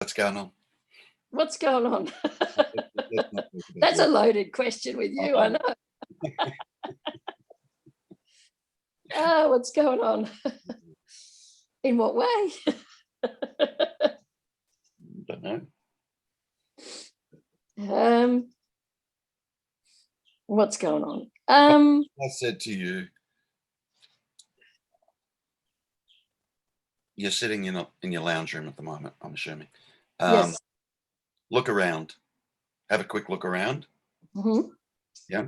what's going on? What's going on? Let's not talk about That's a work. loaded question with you, I know. What's going on? In what way? Don't know. What's going on? I said to you, you're sitting in your lounge room at the moment, I'm assuming. Yes. Look around. Have a quick look around. Mm-hmm. Yeah.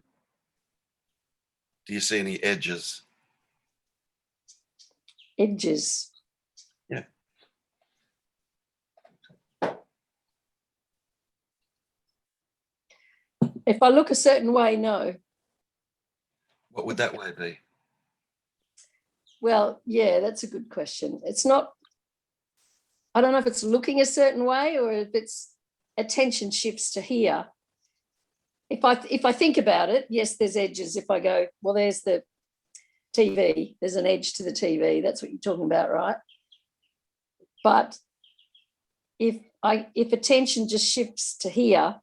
Do you see any edges? Edges. Yeah. If I look a certain way, no. What would that way be? Well, yeah, that's a good question. It's not, I don't know if it's looking a certain way or if it's attention shifts to here. If I think about it, yes, there's edges. If I go, well, there's the TV, there's an edge to the TV. That's what you're talking about, right? But if attention just shifts to here,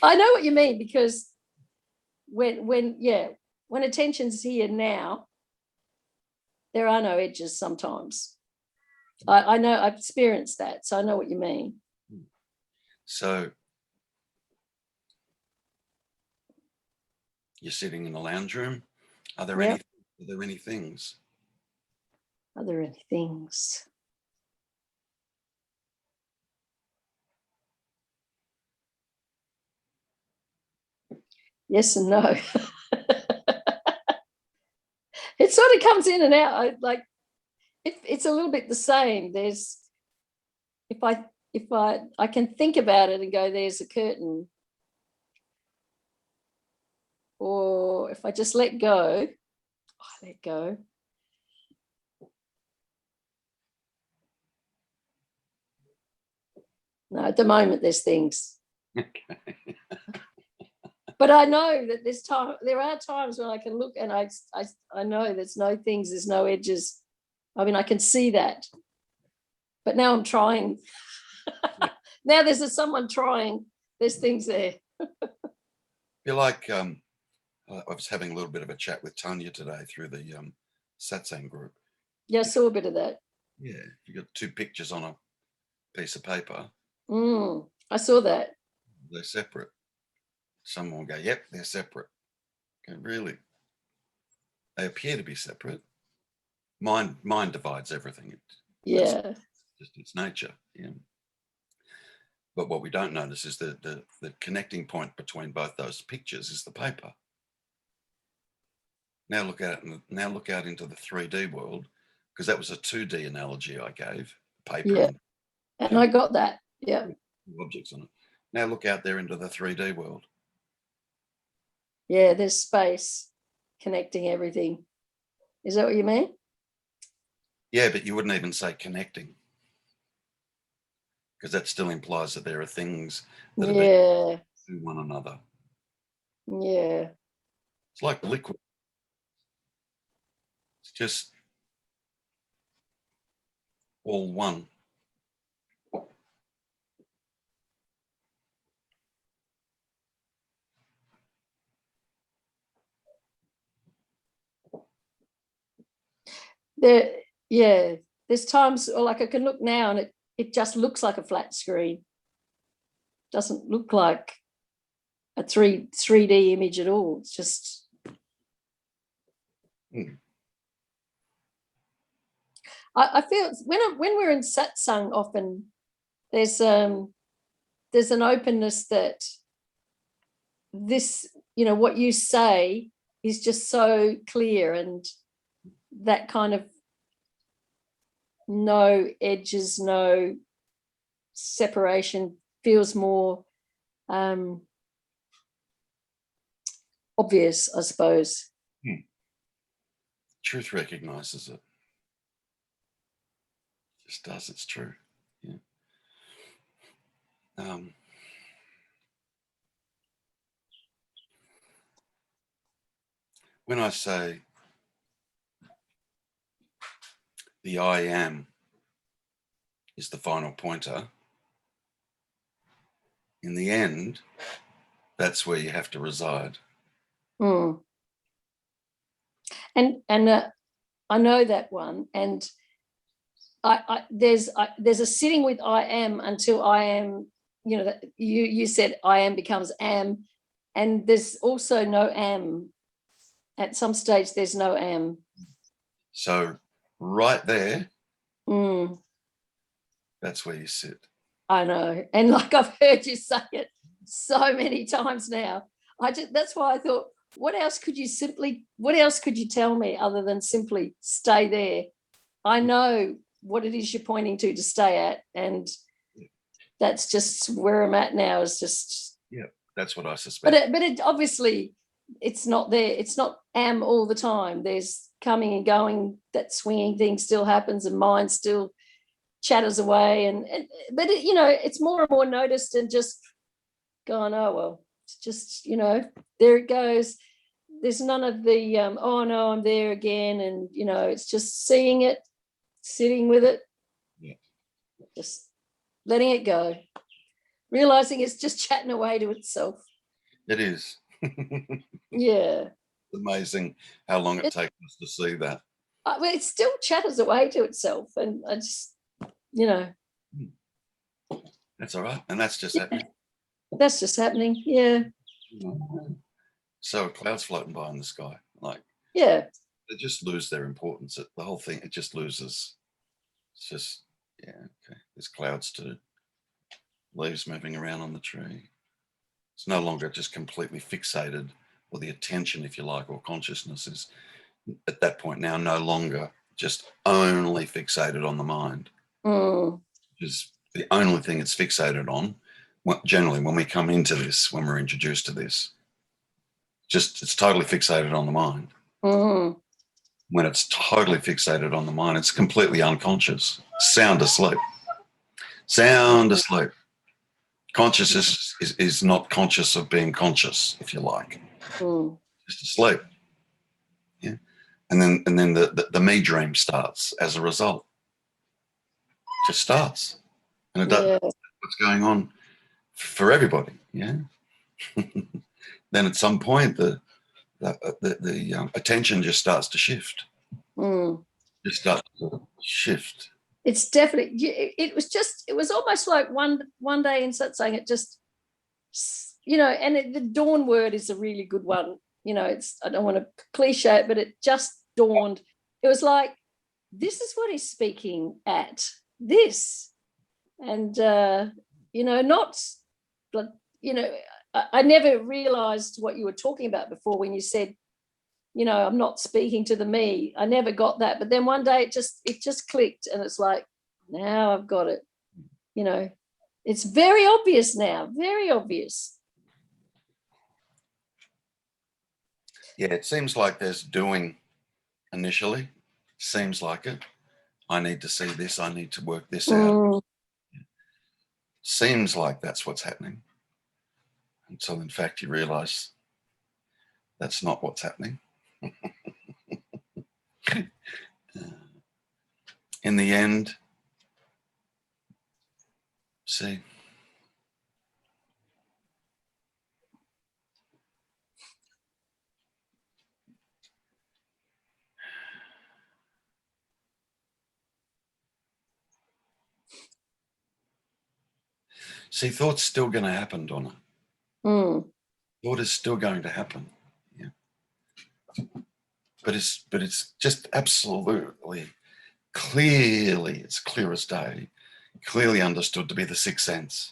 I know what you mean, because when attention's here now, there are no edges sometimes. I know, I've experienced that, so I know what you mean. So you're sitting in the lounge room. Are there any things? Are there any things? Yes and no. It sort of comes in and out. It's a little bit the same. There's, if I can think about it and go, there's a curtain. Or if I just let go, I let go. No, at the moment there's things. Okay. But I know that there are times when I can look and I know there's no things, there's no edges. I mean, I can see that. But now I'm trying. Now there's someone trying. There's things there. You're like, I was having a little bit of a chat with Tanya today through the satsang group. Yeah, I saw a bit of that. Yeah, you got two pictures on a piece of paper. I saw that. They're separate. Someone will go, yep, they're separate. Okay, really? They appear to be separate. Mind divides everything. Yeah. Just its nature. Yeah. But what we don't notice is the connecting point between both those pictures is the paper. Now look out into the 3D world, because that was a 2D analogy I gave. Paper. Yeah. And I got that. Yeah. Objects on it. Now look out there into the 3D world. Yeah, there's space connecting everything. Is that what you mean? Yeah, but you wouldn't even say connecting, because that still implies that there are things that are being to one another. Yeah. It's like liquid. It's just all one. There's times, or like I can look now and it just looks like a flat screen. Doesn't look like a 3D image at all. It's just I feel when we're in satsang, often there's an openness that this, what you say is just so clear, and that kind of no edges, no separation feels more obvious, I suppose. Truth recognizes it. Just does. It's true. Yeah. When I say the I am is the final pointer, in the end, that's where you have to reside. And I know that one, and there's a sitting with I am until I am, you know, that you said I am becomes am, and there's also no am. At some stage there's no am. So right there, that's where you sit. I know, and like I've heard you say it so many times now. That's why I thought, what else could you tell me other than simply stay there? I know what it is you're pointing to stay at, and that's just where I'm at now, is just, yeah, that's what I suspect. but it obviously, it's not there, it's not am all the time. There's coming and going, that swinging thing still happens, and mind still chatters away, but it, you know, it's more and more noticed, and just going, oh well, it's just, you know, there it goes. There's none of the oh no, I'm there again, and you know, it's just seeing it, sitting with it, just letting it go, realizing it's just chatting away to itself. It is. Yeah, It's amazing how long it takes us to see that. well, it still chatters away to itself, and I just, you know, that's all right, and that's just happening. That's just happening. Yeah. So clouds floating by in the sky, like, yeah, they just lose their importance. The whole thing, it just loses. It's just, yeah, okay. There's clouds too. Leaves moving around on the tree. It's no longer just completely fixated, or the attention, if you like, or consciousness is at that point now no longer just only fixated on the mind. Is the only thing it's fixated on. Generally, when we come into this, when we're introduced to this, it's totally fixated on the mind. When it's totally fixated on the mind, it's completely unconscious, sound asleep. Consciousness is not conscious of being conscious, if you like. Just asleep. Yeah. And then the me dream starts as a result. Just starts. And it does what's going on for everybody. Yeah. Then at some point the attention just starts to shift. Just starts to shift. It's definitely, it was almost like one day in saying it just, you know, and the dawn word is a really good one. You know, I don't want to cliche it, but it just dawned. It was like, this is what he's speaking at, this. And, you know, not, you know, I never realized what you were talking about before when you said, you know, I'm not speaking to the me. I never got that. But then one day it just clicked, and it's like, now I've got it. You know, it's very obvious now, very obvious. Yeah, it seems like there's doing initially. Seems like it. I need to see this. I need to work this out. Seems like that's what's happening. Until, in fact, you realize that's not what's happening. In the end, see, thought's still going to happen, Donna. Thought is still going to happen. Yeah. But it's just absolutely clearly, it's clear as day, clearly understood to be the sixth sense.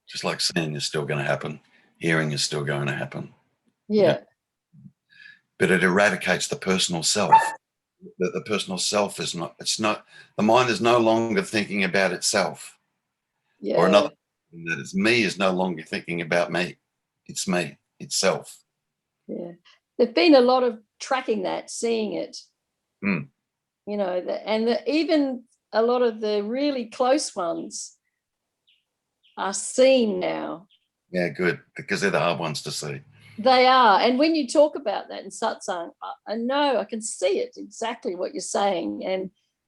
Just like seeing is still going to happen, hearing is still going to happen. Yeah. But it eradicates the personal self. The personal self is not, the mind is no longer thinking about itself. Yeah. Or another thing that is, me is no longer thinking about me. It's me, itself. Yeah. There've been a lot of tracking that, seeing it. You know, even a lot of the really close ones are seen now. Yeah, good, because they're the hard ones to see. They are. And when you talk about that in satsang, I know, I can see it exactly what you're saying.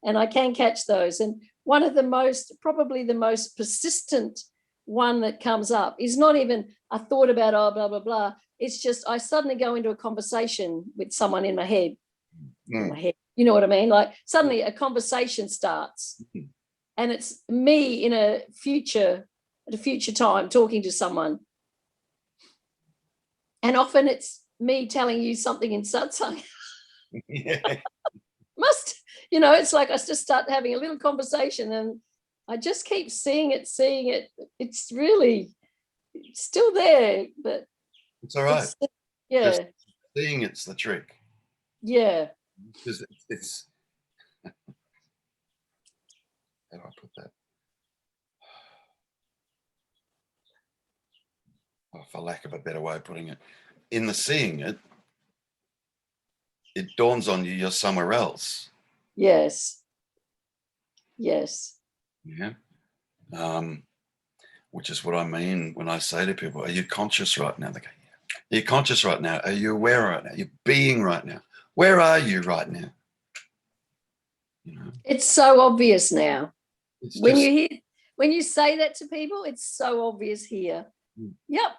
And I can catch those. And one of the most, probably the most persistent one that comes up is not even a thought about, oh, blah, blah, blah. It's just I suddenly go into a conversation with someone in my head. In my head. You know what I mean? Like suddenly a conversation starts and it's me in at a future time talking to someone. And often it's me telling you something in satsang. Yeah. It's like I just start having a little conversation and I just keep seeing it. It's really still there, but It's all right. Yeah. Just seeing it's the trick. Yeah. Because it's how do I put that? Oh, for lack of a better way of putting it, in the seeing it, it dawns on you you're somewhere else. Yes. Yes. Yeah. Which is what I mean when I say to people, are you conscious right now? They go, yeah. Are you conscious right now? Are you aware right now? Are you being right now? Where are you right now? It's so obvious now. It's When just, you say that to people, it's so obvious here. Yep.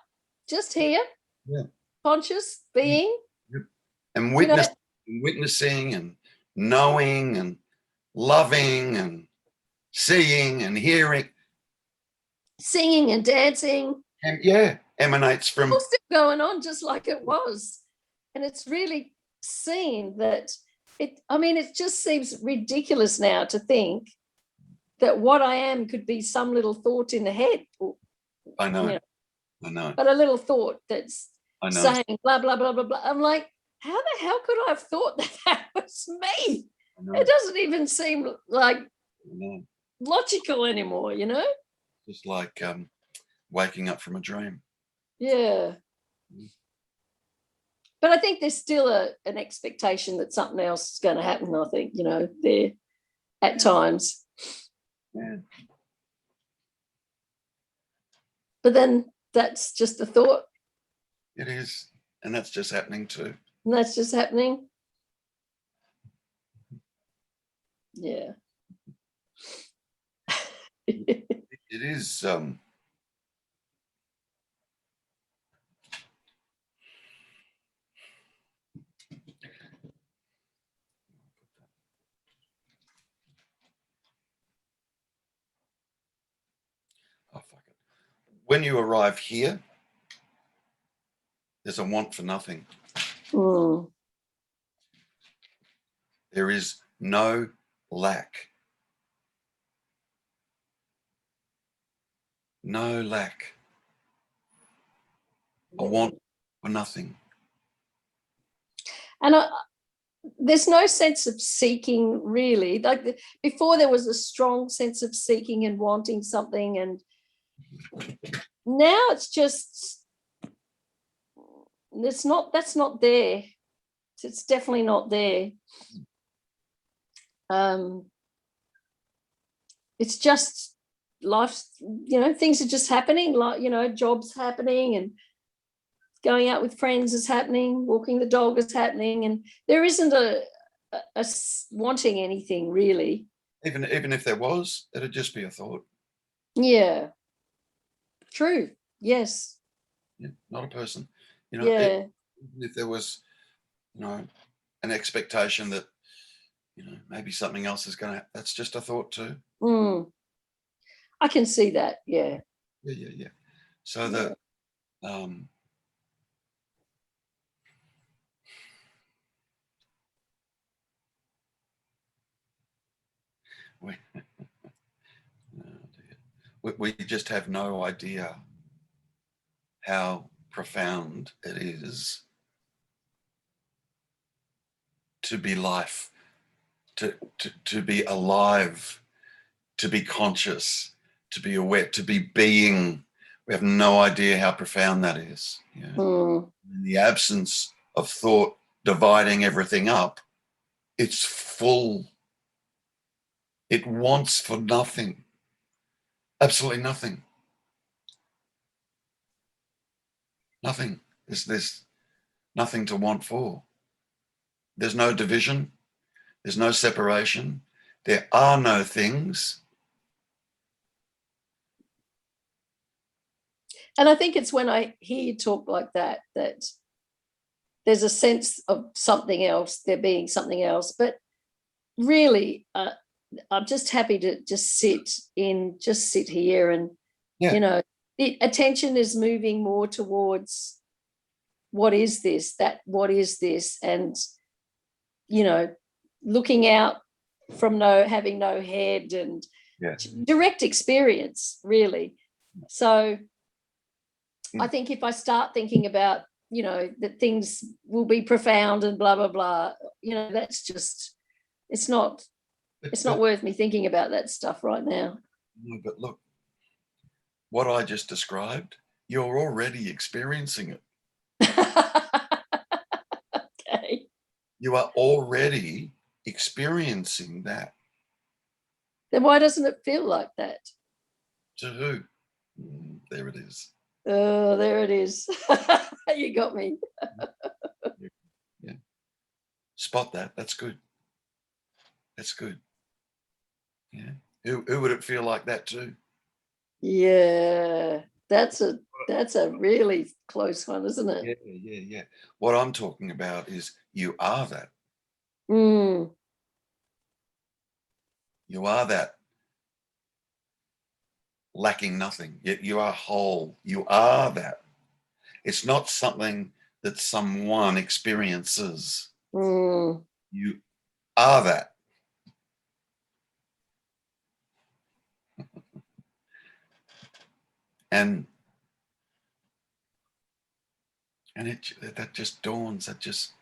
Just here. Yeah. Conscious being. Yep. And witnessing and knowing and loving and seeing and hearing. Singing and dancing. And yeah, emanates from. All still going on just like it was. And it's really seen that it just seems ridiculous now to think that what I am could be some little thought in the head. I know. I know. But a little thought that's saying blah, blah, blah, blah, blah. I'm like, how the hell could I have thought that was me? It doesn't even seem like logical anymore, Just like waking up from a dream. Yeah. But I think there's still an expectation that something else is going to happen, I think, there at times. Yeah. But then that's just a thought. It is. And that's just happening too. And that's just happening. Yeah. It is. Oh, fuck it. When you arrive here, there's a want for nothing. Mm. There is no lack. No lack. A want for nothing. And there's no sense of seeking, really. Like before, there was a strong sense of seeking and wanting something, and now it's just that's not there. It's definitely not there. It's just life, things are just happening, like, jobs happening and going out with friends is happening, walking the dog is happening, and there isn't a wanting anything really. Even if there was, it'd just be a thought. Yeah. True. Yes. Yeah, not a person. Yeah. If there was, an expectation that, maybe something else is going to, that's just a thought too. I can see that. Yeah. Yeah. So that, we just have no idea how profound it is to be life, to be alive, to be conscious, to be aware, to be being. We have no idea how profound that is. Yeah. In the absence of thought dividing everything up, it's full. It wants for nothing. Absolutely nothing. Nothing. There's nothing to want for. There's no division. There's no separation. There are no things. And I think it's when I hear you talk like that, that there's a sense of something else, there being something else. But really, I'm just happy to just sit here and, you know, the attention is moving more towards what is this, what is this? And, you know, looking out from having no head and direct experience, really. So I think if I start thinking about, you know, that things will be profound and blah, blah, blah, you know, that's just, it's not worth me thinking about that stuff right now. No, but look, what I just described, you're already experiencing it. Okay. You are already experiencing that. Then why doesn't it feel like that? To who? There it is. Oh, there it is. You got me. Yeah. Spot that. That's good. That's good. Yeah. Who would it feel like that to? Yeah. That's a really close one, isn't it? Yeah. What I'm talking about is you are that. Mm. You are that lacking nothing. Yet you are whole. You are that. It's not something that someone experiences. Mm. You are that. And that just dawns. That just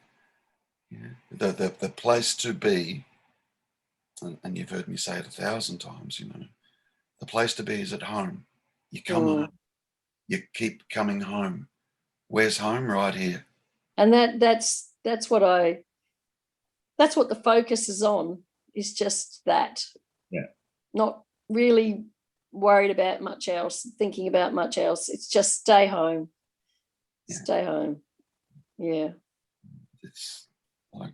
the place to be. And you've heard me say it 1,000 times. You know, the place to be is at home. You come home. You keep coming home. Where's home? Right here. And that's what the focus is on, is just that. Yeah. Not really worried about much else, thinking about much else. It's just stay home. Yeah. Stay home. Yeah. It's like,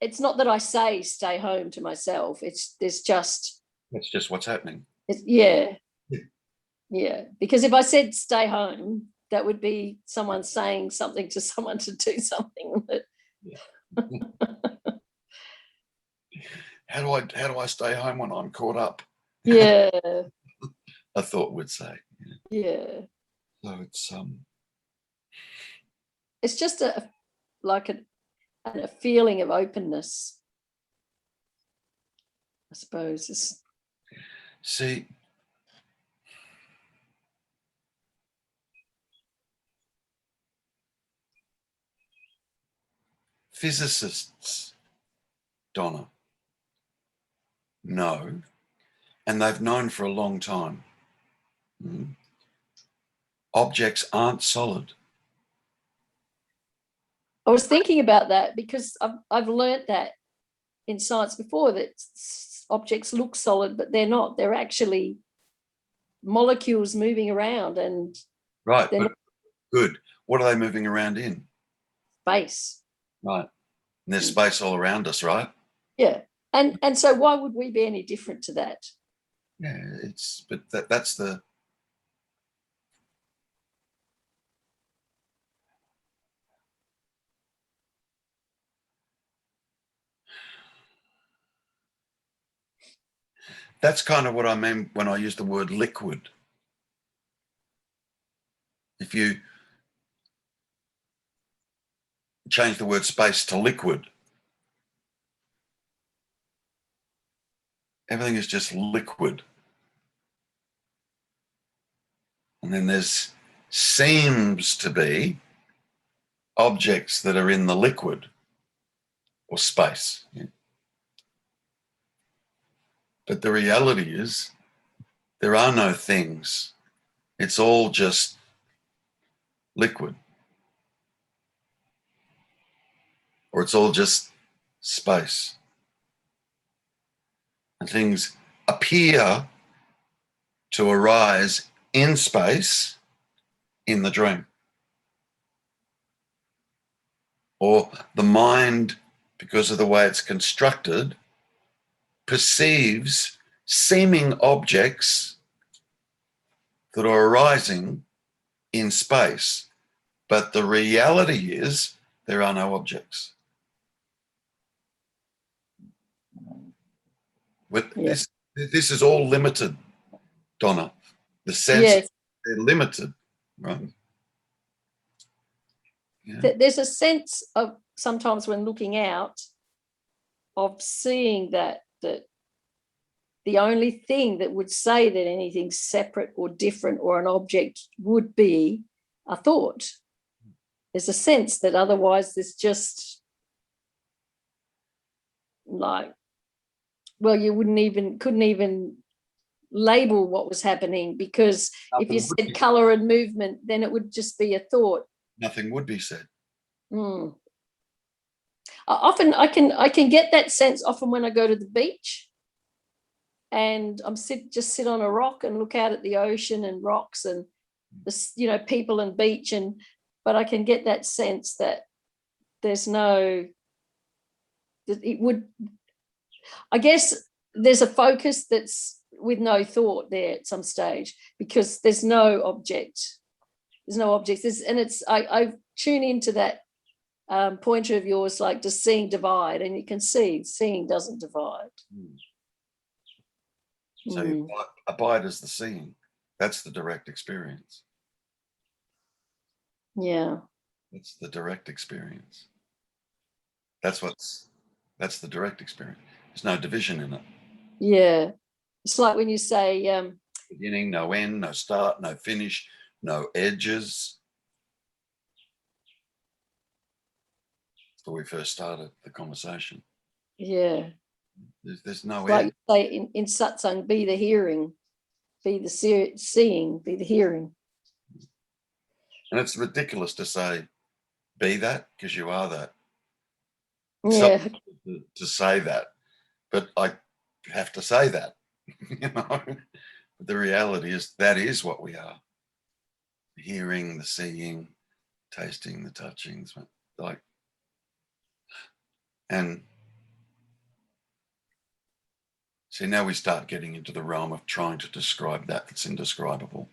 it's not that I say stay home to myself. That's just what's happening. Yeah. Because if I said stay home, that would be someone saying something to someone to do something. How do I stay home when I'm caught up? Yeah. A thought would say. Yeah. So it's just a feeling of openness, I suppose. See, physicists, Donna, know, and they've known for a long time, objects aren't solid. I was thinking about that because I've learnt that in science before, that objects look solid, but they're not. They're actually molecules moving around, and right. But good. What are they moving around in? Space. Right. And there's space all around us, right? Yeah. And so why would we be any different to that? Yeah, that's kind of what I mean when I use the word liquid. If you change the word space to liquid, everything is just liquid. And then there's seems to be objects that are in the liquid or space. Yeah. But the reality is there are no things. It's all just liquid. Or it's all just space. And things appear to arise in space in the dream. Or the mind, because of the way it's constructed, perceives seeming objects that are arising in space, but the reality is there are no objects. With this is all limited, Donna. The sense they're limited, right? Yeah. There's a sense of sometimes when looking out of seeing that the only thing that would say that anything's separate or different or an object would be a thought. There's a sense that otherwise there's just like, well, you couldn't even label what was happening, because if you said color and movement, then it would just be a thought. Nothing would be said. Often I can get that sense often when I go to the beach and I'm just sit on a rock and look out at the ocean and rocks and the people and beach, but I can get that sense that there's no, that it would, I guess there's a focus that's with no thought there at some stage, because there's no object. There's no objects. I tune into that pointer of yours, like, does seeing divide? And you can see seeing doesn't divide. So you abide as the seeing. That's the direct experience. Yeah. It's the direct experience. That's the direct experience. There's no division in it. Yeah. It's like when you say beginning, no end, no start, no finish, no edges. That's where we first started the conversation. Yeah. There's no like end. you say in satsang, be the hearing, be the seeing, be the hearing. And it's ridiculous to say, be that, because you are that. Yeah. To say that, but I have to say that, But the reality is that is what we are. The hearing, the seeing, tasting, the touching, and see, now we start getting into the realm of trying to describe that's indescribable.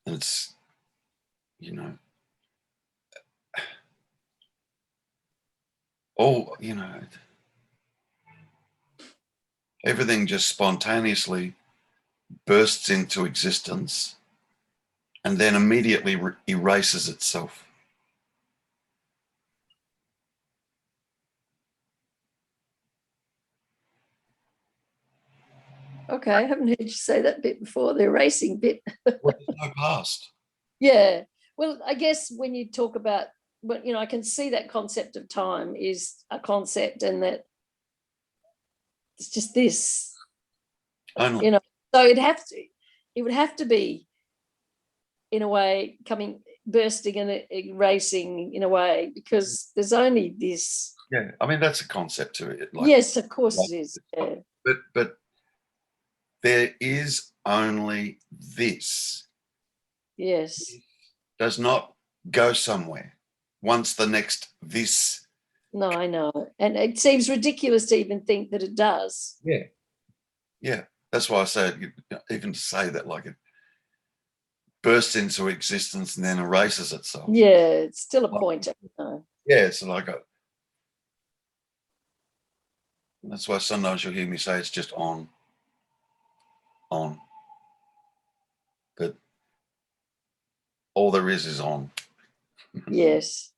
And it's, everything just spontaneously bursts into existence and then immediately erases itself. Okay, I haven't heard you say that bit before, the erasing bit. Well, there's no past. Yeah. Well, I guess when you talk about, but I can see that concept of time is a concept, and that it's just this. Only. So it would have to be, in a way, bursting and erasing in a way, because there's only this. Yeah, I mean, that's a concept to it. Yes, of course it is. Yeah. But there is only this. Yes. It does not go somewhere once the next this. No, I know. And it seems ridiculous to even think that it does. Yeah. Yeah. That's why I say it, even to say that, like, it bursts into existence and then erases itself. Yeah, it's still a pointer. Yeah, it's like that's why sometimes you'll hear me say it's just on. But all there is on. Yes.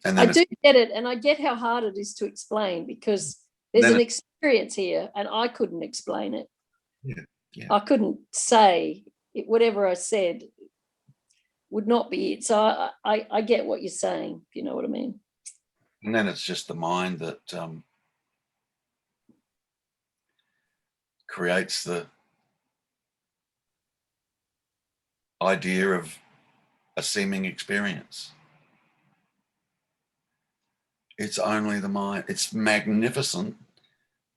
And I do get it, and I get how hard it is to explain, because there's an experience here and I couldn't explain it. Yeah. I couldn't say it, whatever I said would not be it. So I get what you're saying, if you know what I mean. And then it's just the mind that creates the idea of a seeming experience. It's only the mind. It's magnificent.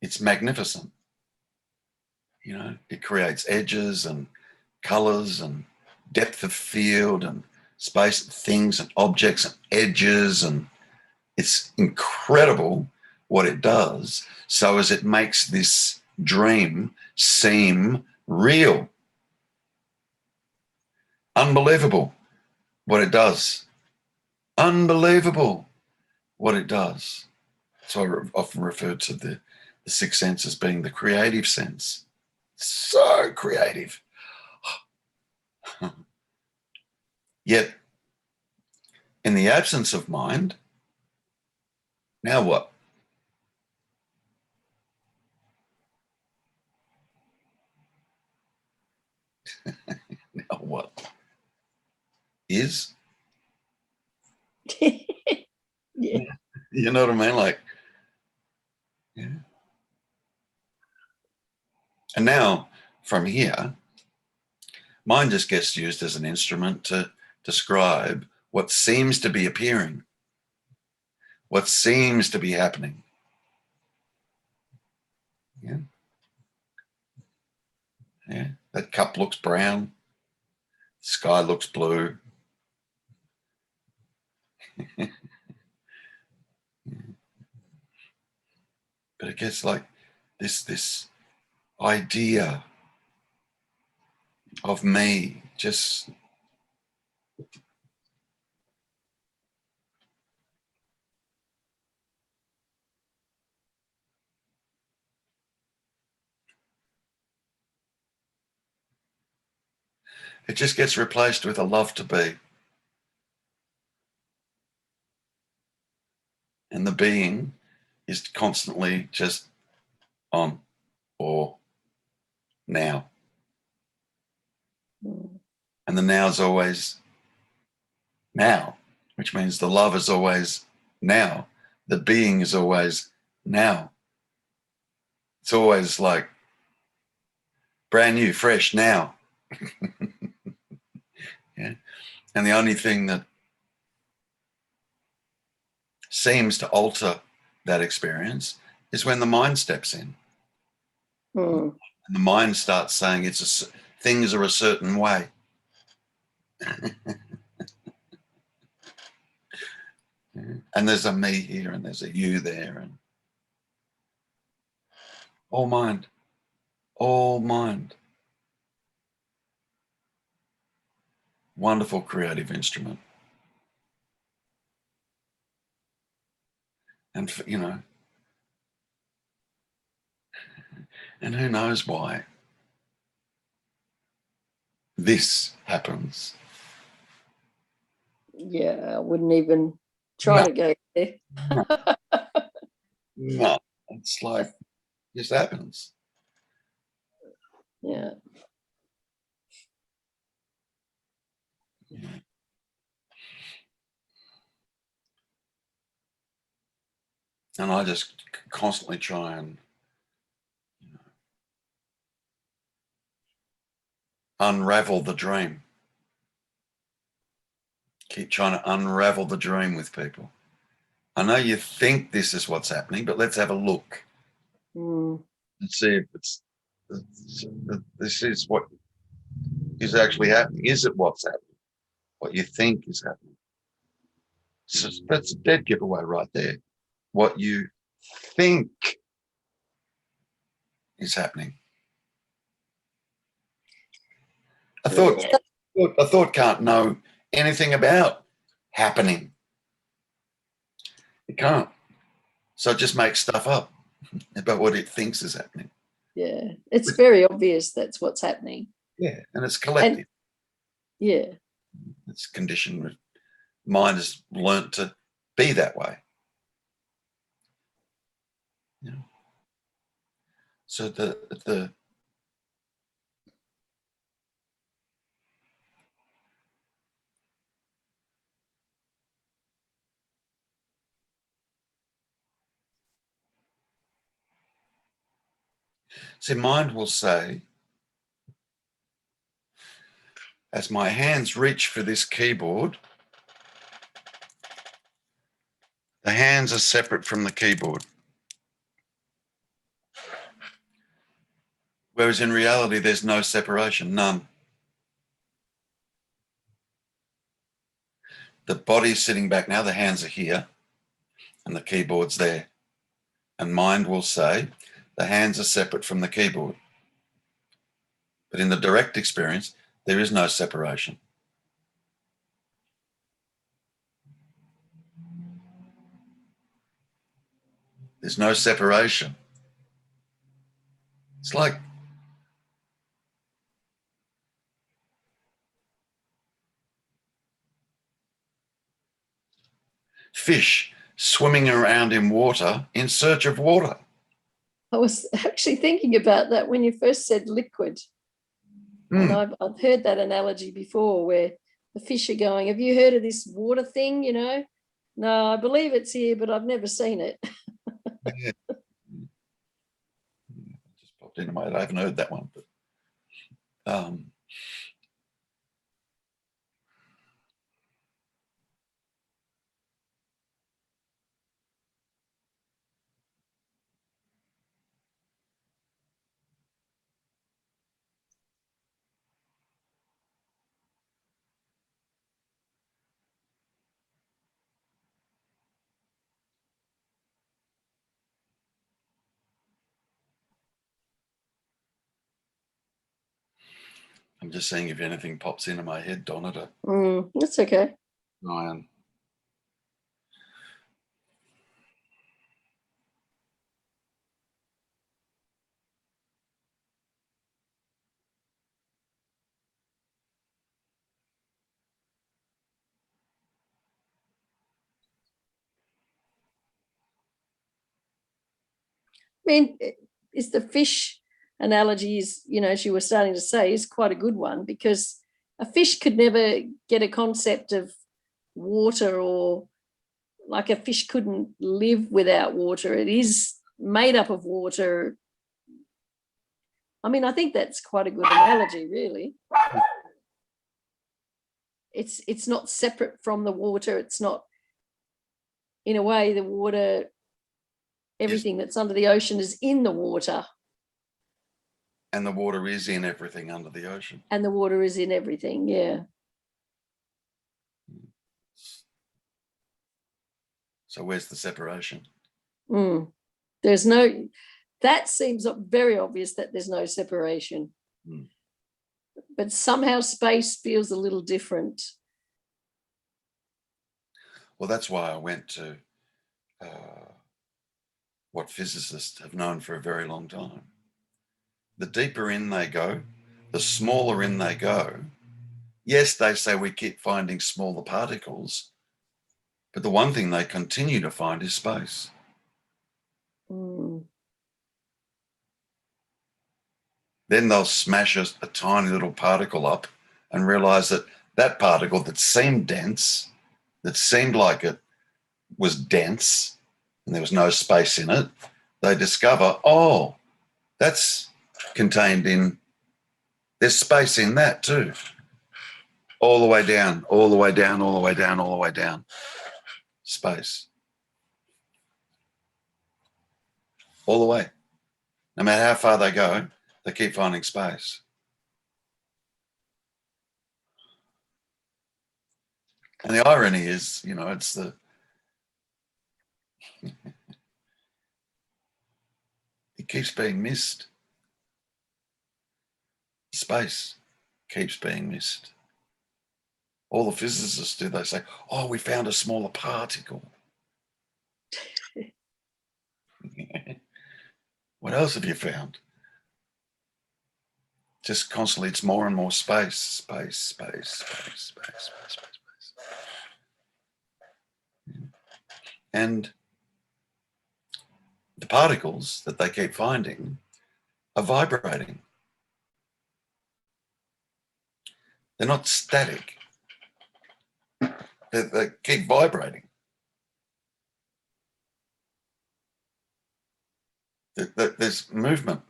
It's magnificent. You know, it creates edges and colors and depth of field and space, things and objects and edges, and it's incredible what it does, so as it makes this dream seem real. Unbelievable what it does. Unbelievable what it does. So I often refer to the sixth sense as being the creative sense. So creative. Yet, in the absence of mind, now what? Now what? Is? Yeah. You know what I mean? Like, yeah. And now, from here, mind just gets used as an instrument to describe what seems to be appearing, what seems to be happening. Yeah. Yeah. That cup looks brown. The sky looks blue. But it gets like this idea of me just it just gets replaced with a love to be. And the being is constantly just on or now. And the now is always now, which means the love is always now. The being is always now. It's always like brand new, fresh now. Yeah. And the only thing that seems to alter that experience is when the mind steps in. And the mind starts saying things are a certain way. And there's a me here and there's a you there, and all mind, all mind. Wonderful creative instrument. And, you know, and who knows why this happens. Yeah, I wouldn't even try to go there. No, it's like, it just happens. Yeah. And I just constantly try and unravel the dream. Keep trying to unravel the dream with people. I know you think this is what's happening, but let's have a look and see if this is what is actually happening. Is it what's happening? What you think is happening? So that's a dead giveaway right there. What you think is happening. A thought can't know anything about happening. It can't. So it just makes stuff up about what it thinks is happening. Yeah, it's very obvious that's what's happening. Yeah, and it's collective. Yeah. It's conditioned. Mind has learnt to be that way. You know? So the see, mind will say, as my hands reach for this keyboard, the hands are separate from the keyboard. Whereas in reality, there's no separation, none. The body's sitting back now, the hands are here, and the keyboard's there. And mind will say, the hands are separate from the keyboard. But in the direct experience, there is no separation. There's no separation. It's like fish swimming around in water in search of water. I was actually thinking about that when you first said liquid. And I've heard that analogy before where the fish are going, have you heard of this water thing, you know? No, I believe it's here, but I've never seen it. Yeah. Just popped into my head. I haven't heard that one, but I'm just seeing if anything pops into my head, Donna. That's okay. Ryan. I mean, is the fish analogy is, you know, as you were starting to say, is quite a good one, because a fish could never get a concept of water, or like a fish couldn't live without water. It is made up of water. I mean, I think that's quite a good analogy, really. It's not separate from the water. It's not, in a way, the water, everything that's under the ocean is in the water. And the water is in everything under the ocean. And the water is in everything, yeah. So where's the separation? There's no, that seems very obvious that there's no separation. But somehow space feels a little different. Well, that's why I went to what physicists have known for a very long time. The deeper in they go, the smaller in they go. Yes, they say we keep finding smaller particles, but the one thing they continue to find is space. Then they'll smash a tiny little particle up and realize that that particle that seemed dense, that seemed like it was dense and there was no space in it, they discover, oh, that's contained in, there's space in that too. All the way down, all the way down, all the way down, all the way down. Space. All the way. No matter how far they go, they keep finding space. And the irony is, you know, it's the, it keeps being missed. Space keeps being missed. All the physicists do, they say, oh, we found a smaller particle. What else have you found? Just constantly, it's more and more space, space, space, space, space, space, space, space. And the particles that they keep finding are vibrating. They're not static. They keep vibrating. There's movement.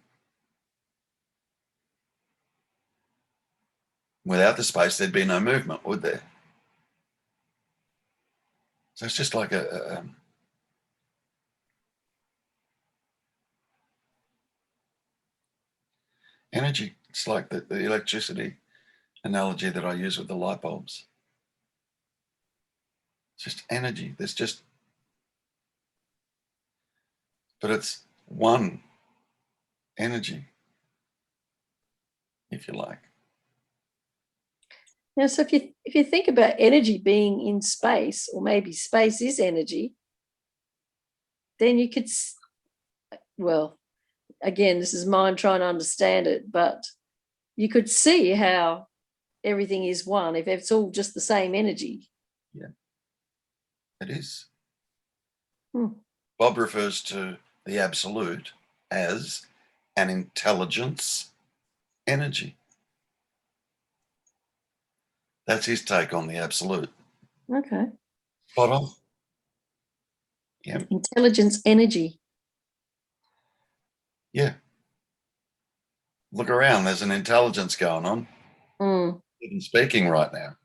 Without the space, there'd be no movement, would there? So it's just like Energy. It's like the electricity analogy that I use with the light bulbs. It's just energy. But it's one energy, if you like. Now, so if you think about energy being in space, or maybe space is energy, then you could, well, again, this is mine trying to understand it, but you could see how everything is one if it's all just the same energy. Yeah, it is. Hmm. Bob refers to the absolute as an intelligence energy. That's his take on the absolute. Okay. Spot on. Yeah. Intelligence energy. Yeah. Look around. There's an intelligence going on. Even speaking right now.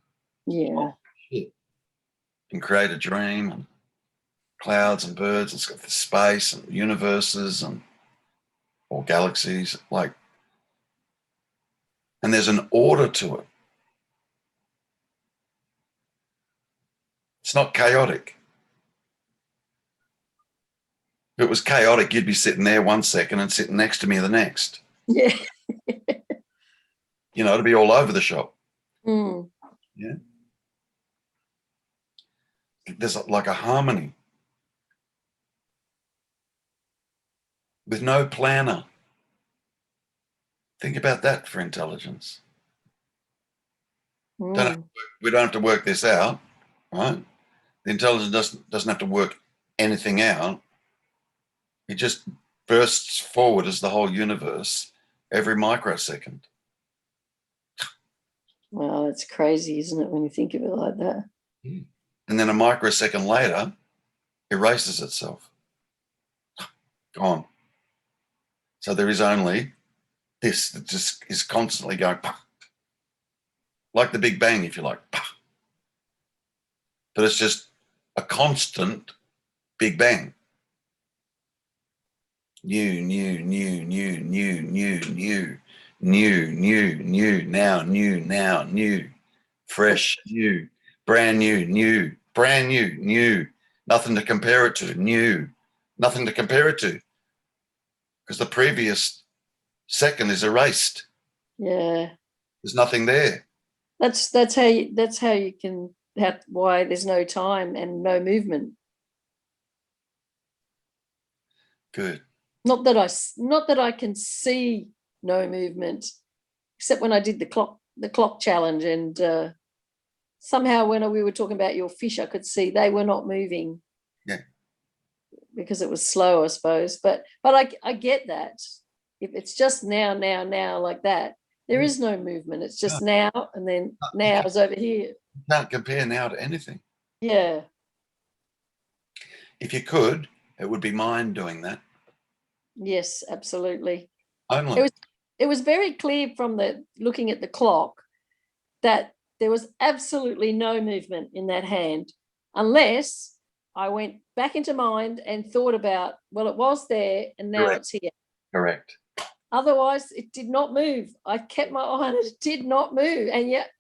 Yeah. Oh, shit. You can create a dream and clouds and birds. It's got the space and universes and or galaxies, like, and there's an order to it. It's not chaotic. If it was chaotic, you'd be sitting there one second and sitting next to me the next. Yeah. You know, it'd be all over the shop. Mm. Yeah. There's like a harmony with no planner. Think about that for intelligence. Mm. We don't have to work this out, right? The intelligence doesn't have to work anything out. It just bursts forward as the whole universe every microsecond. Wow, that's crazy, isn't it, when you think of it like that? And then a microsecond later, erases itself. Gone. So there is only this that just is constantly going, like the Big Bang, if you like. But it's just a constant Big Bang. New, new, new, new, new, new, new, new, new, new, now, new, fresh, new, brand new, new, brand new, new, nothing to compare it to, new, nothing to compare it to, because the previous second is erased. Yeah. There's nothing there. That's how you can have why there's no time and no movement. Good. Not that I can see no movement, except when I did the clock challenge, and somehow when we were talking about your fish, I could see they were not moving. Yeah. Because it was slow, I suppose. But I get that. If it's just now like that, there is no movement. It's just now, and then now is over here. You can't compare now to anything. Yeah. If you could, it would be mind doing that. Yes, absolutely. Only. It was very clear from the looking at the clock that there was absolutely no movement in that hand, unless I went back into mind and thought about, well, it was there and now Correct. it's here. Correct. Otherwise, it did not move. I kept my eye on it. It did not move. And yet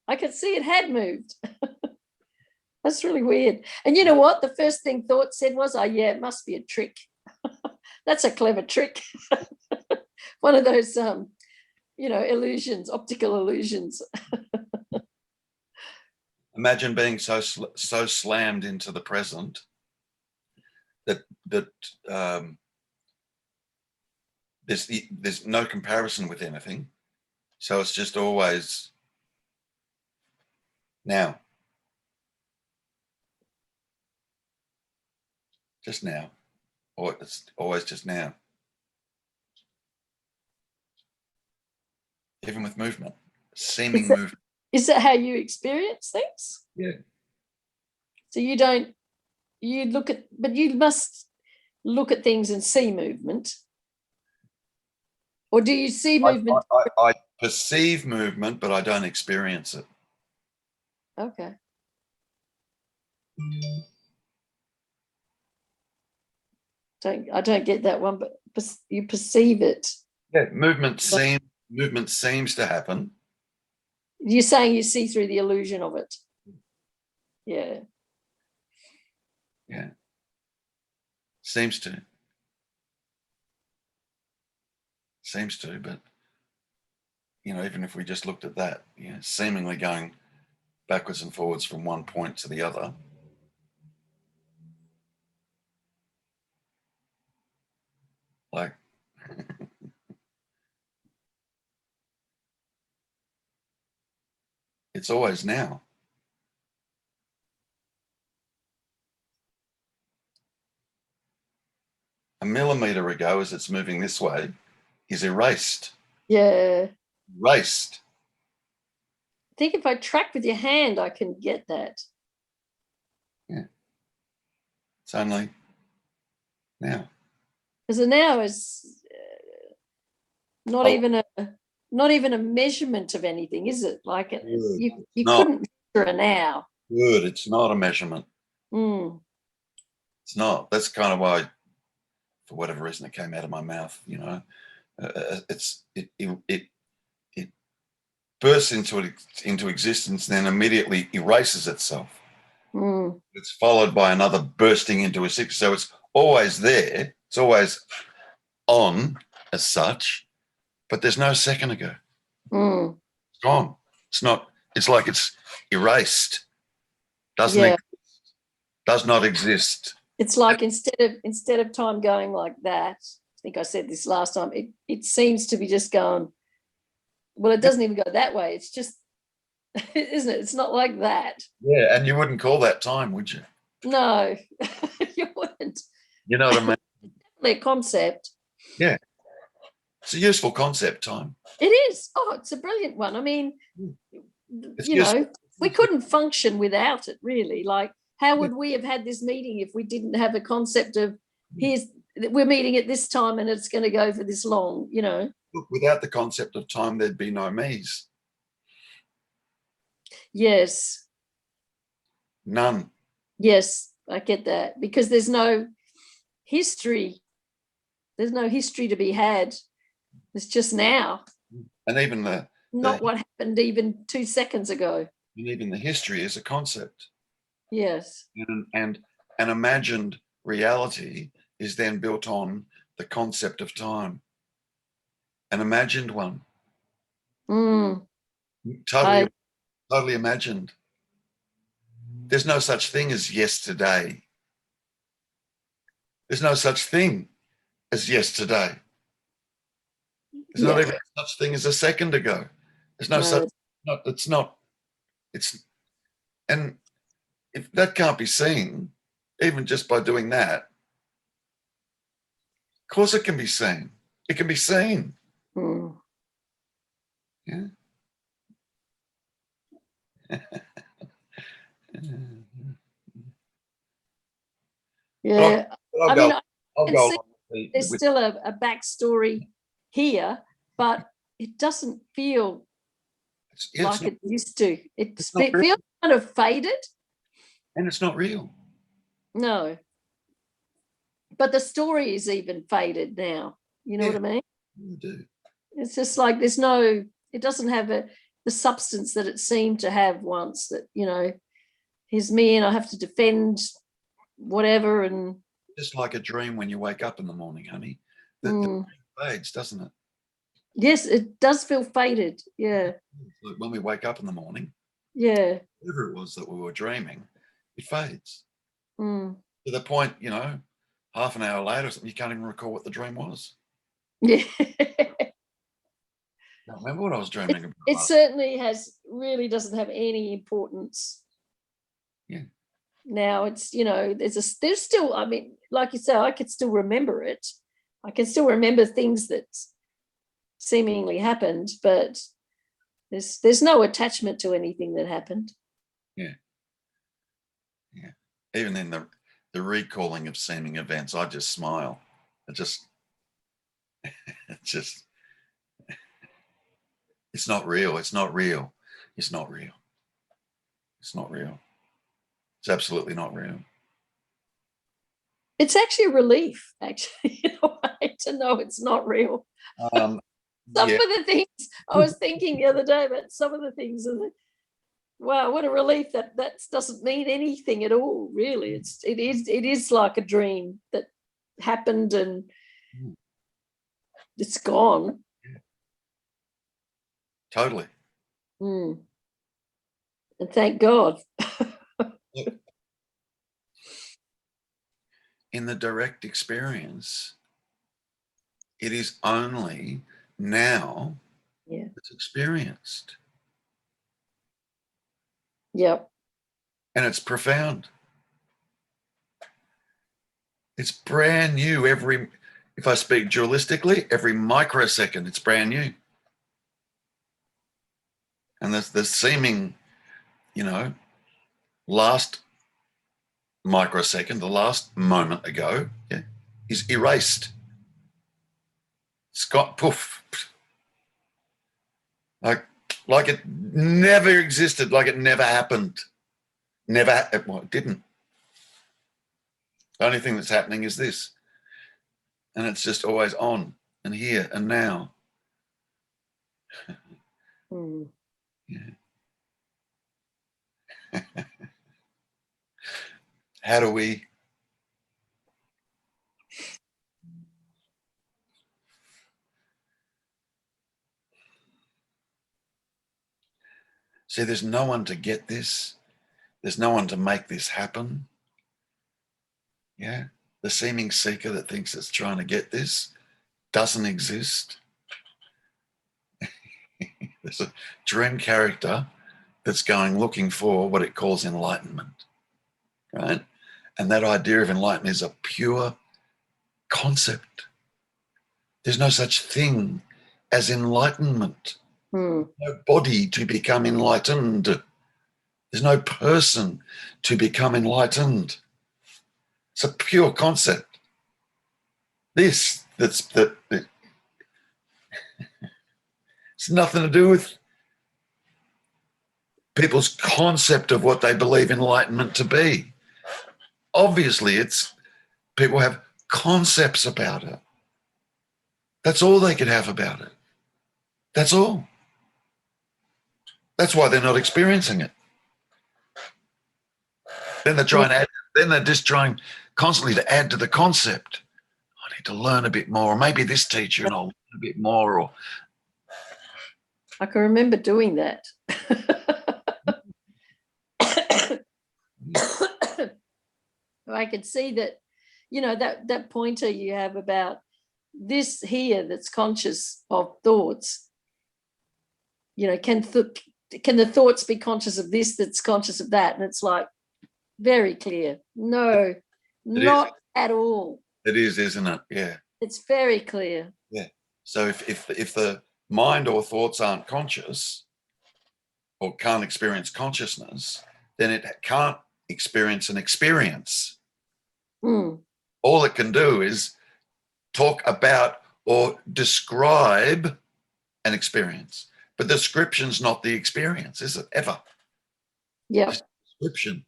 I could see it had moved. That's really weird. And you know what? The first thing thought said was, oh, yeah, it must be a trick. That's a clever trick. One of those, illusions, optical illusions. Imagine being so slammed into the present that there's no comparison with anything. So it's just always now. Just now. Or it's always just now. Even with movement, seeming movement. Is that how you experience things? Yeah. So but you must look at things and see movement. Or do you see movement? I perceive movement, but I don't experience it. Okay. I don't get that one, but you perceive it. Yeah, movement seems to happen. You're saying you see through the illusion of it. Yeah. Yeah. Seems to. Seems to, but even if we just looked at that, seemingly going backwards and forwards from one point to the other. Like it's always now. A millimeter ago, as it's moving this way, is erased. Yeah. Erased. I think if I track with your hand, I can get that. Yeah. It's only now. Because the now is not even a measurement of anything, is it? Like you couldn't measure a now. Good. It's not a measurement. Mm. It's not. That's kind of why, for whatever reason, it came out of my mouth. It bursts into existence, then immediately erases itself. Mm. It's followed by another bursting into existence. So it's always there. It's always on as such, but there's no second ago. Mm. It's gone. It's not. It's like it's erased. Yeah. Does not exist. It's like instead of time going like that, I think I said this last time, it seems to be just going, well, it doesn't even go that way. It's just, isn't it? It's not like that. Yeah, and you wouldn't call that time, would you? No, you wouldn't. You know what I mean? Definitely a concept. Yeah. It's a useful concept, time. It is. Oh, it's a brilliant one. I mean, we couldn't function without it, really. Like, how would we have had this meeting if we didn't have a concept of we're meeting at this time and it's going to go for this long, Look, without the concept of time, there'd be no me's. Yes. None. Yes, I get that, because there's no history. There's no history to be had. It's just now. And even not what happened even 2 seconds ago. And even the history is a concept. Yes. And an imagined reality is then built on the concept of time. An imagined one. Mm. Totally imagined. There's no such thing as yesterday. There's no such thing as yesterday. There's not even such thing as a second ago. There's no such. And if that can't be seen, even just by doing that, of course it can be seen. It can be seen. Mm. Yeah. Yeah. There's still a backstory here, but it doesn't feel like it used to. It feels kind of faded. And it's not real. No. But the story is even faded now. You know what I mean? You do. It's just like it doesn't have the substance that it seemed to have once, that, here's me and I have to defend whatever. And just like a dream when you wake up in the morning, honey. The dream fades, doesn't it? Yes, it does feel faded. Yeah. Like when we wake up in the morning, whatever it was that we were dreaming, it fades. To the point, half an hour later, you can't even recall what the dream was. Yeah. I don't remember what I was dreaming about. It certainly really doesn't have any importance. Yeah. Now it's, there's still, I mean, like you say, I could still remember it. I can still remember things that seemingly happened, but there's no attachment to anything that happened. Yeah. Yeah. Even in the recalling of seeming events, I just smile. It's not real. It's not real. It's not real. It's not real. It's absolutely not real. It's actually a relief, actually, in a way, to know it's not real. Um, Some yeah, of the things I was thinking the other day about some of the things, and wow, what a relief that doesn't mean anything at all, really. It is like a dream that happened and it's gone. totally. Mm. And thank God. Look, in the direct experience, it is only now Yeah. it's experienced. Yep. And it's profound. It's brand new if I speak dualistically, every microsecond, it's brand new. And the seeming, last microsecond, the last moment ago, is erased. It's got poof. Like it never existed, like it never happened. It didn't. The only thing that's happening is this. And it's just always on and here and now. Mm. Yeah. How do we see? There's no one to get this. There's no one to make this happen. Yeah. The seeming seeker that thinks it's trying to get this doesn't exist. There's a dream character that's going looking for what it calls enlightenment, right? And that idea of enlightenment is a pure concept. There's no such thing as enlightenment. Mm. No body to become enlightened. There's no person to become enlightened. It's a pure concept. It's nothing to do with people's concept of what they believe enlightenment to be. Obviously, it's people have concepts about it. That's all they could have about it. That's all. That's why they're not experiencing it. Then they're trying to add, then they're just trying constantly to add to the concept. I need to learn a bit more, or maybe this teacher and I'll learn a bit more. Or I can remember doing that. I could see that, that pointer you have about this here that's conscious of thoughts. Can the thoughts be conscious of this that's conscious of that? And it's like very clear. No, not at all. It is, isn't it? Yeah. It's very clear. Yeah. So if the mind or thoughts aren't conscious or can't experience consciousness, then it can't experience an experience. Mm. All it can do is talk about or describe an experience. But the description's not the experience, is it? Ever. Yeah. Description.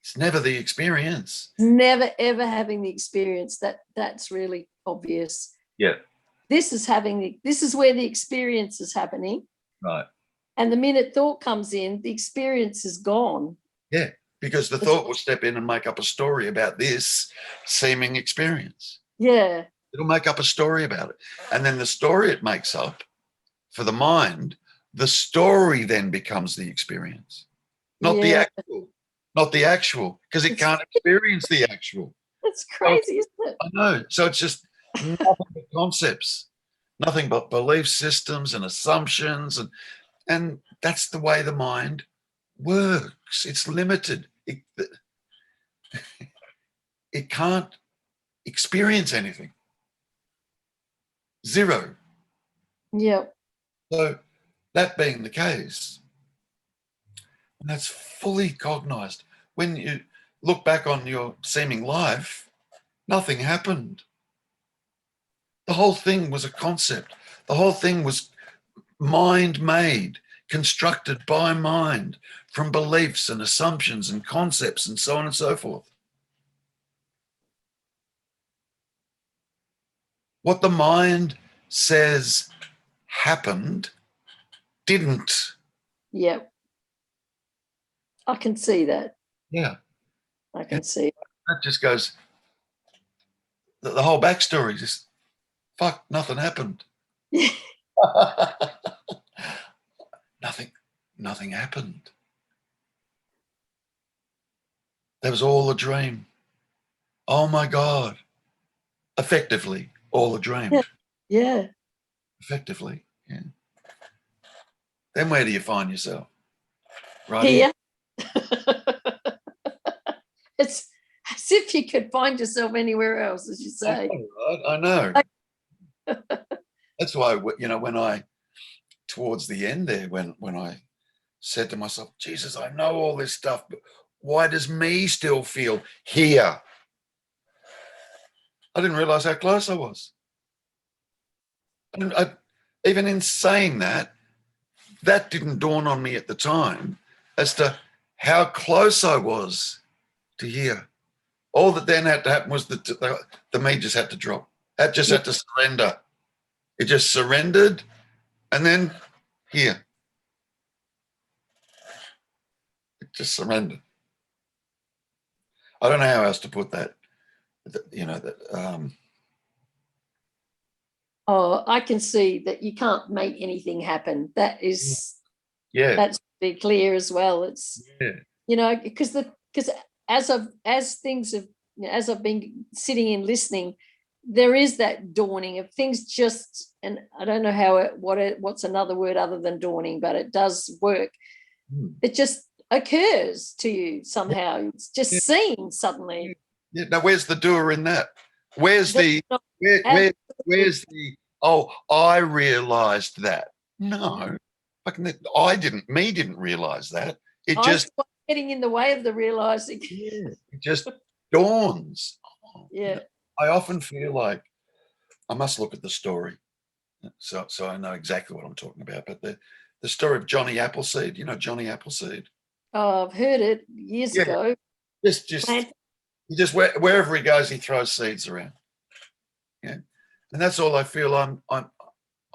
It's never the experience. Never ever having the experience. That's really obvious. Yeah. This is where the experience is happening. Right. And the minute thought comes in, the experience is gone. Yeah. Because the thought will step in and make up a story about this seeming experience. Yeah. It'll make up a story about it. And then the story it makes up for the mind, the story then becomes the experience. Not the actual, because it can't experience the actual. It's crazy, isn't it? I know. So it's just nothing but concepts, nothing but belief systems and assumptions. And that's the way the mind works. It's limited. It can't experience anything. Zero. Yeah. So that being the case, and that's fully cognized, when you look back on your seeming life, nothing happened. The whole thing was a concept. The whole thing was mind made, constructed by mind from beliefs and assumptions and concepts and so on and so forth. What the mind says happened didn't. Yeah. I can see that. Yeah. I can see it. That just goes, the whole backstory just, fuck, nothing happened. Nothing happened. That was all a dream. Oh my God. Effectively, all a dream. Yeah. Effectively, yeah. Then where do you find yourself? Right Here. It's as if you could find yourself anywhere else, as you say. I know. That's why, you know, when I, towards the end there, when I said to myself, Jesus, I know all this stuff, but why does me still feel here? I didn't realize how close I was. And even in saying that, that didn't dawn on me at the time as to how close I was to here. All that then had to happen was the me just had to drop. That just had to surrender. It just surrendered, and then here. It just surrendered. I don't know how else to put that. You know, that Oh, I can see that you can't make anything happen. That is, yeah, that's pretty clear as well. It's, yeah, you know, because as things have, as I've been sitting and listening, there is that dawning of things just, and I don't know how what's another word other than dawning, but it does work. It just occurs to you somehow. It's just yeah. seen suddenly. Yeah. Now, where's the doer in that? Where's the where's the, oh, I realized that? No, I didn't realize that. It I just, was getting in the way of the realizing. yeah, it just dawns. Yeah. I often feel like I must look at the story, so I know exactly what I'm talking about. But the story of Johnny Appleseed, you know Johnny Appleseed. Oh, I've heard it years ago. Just Plant. he just wherever he goes, he throws seeds around. Yeah, and that's all I feel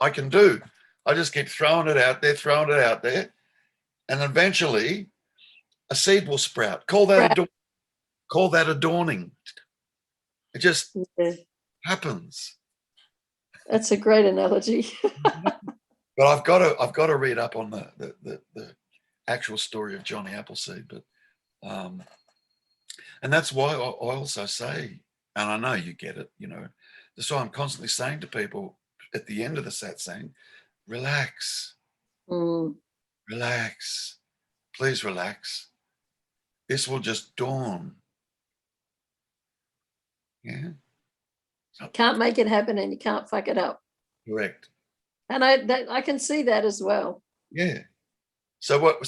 I can do. I just keep throwing it out there, and eventually a seed will sprout. Call that a dawning. It just happens. That's a great analogy. But I've got to read up on the actual story of Johnny Appleseed. But and that's why I also say, and I know you get it, you know, that's why I'm constantly saying to people at the end of the satsang, relax, relax, please relax. This will just dawn. Yeah. Can't make it happen and you can't fuck it up. Correct. And I can see that as well. Yeah. So what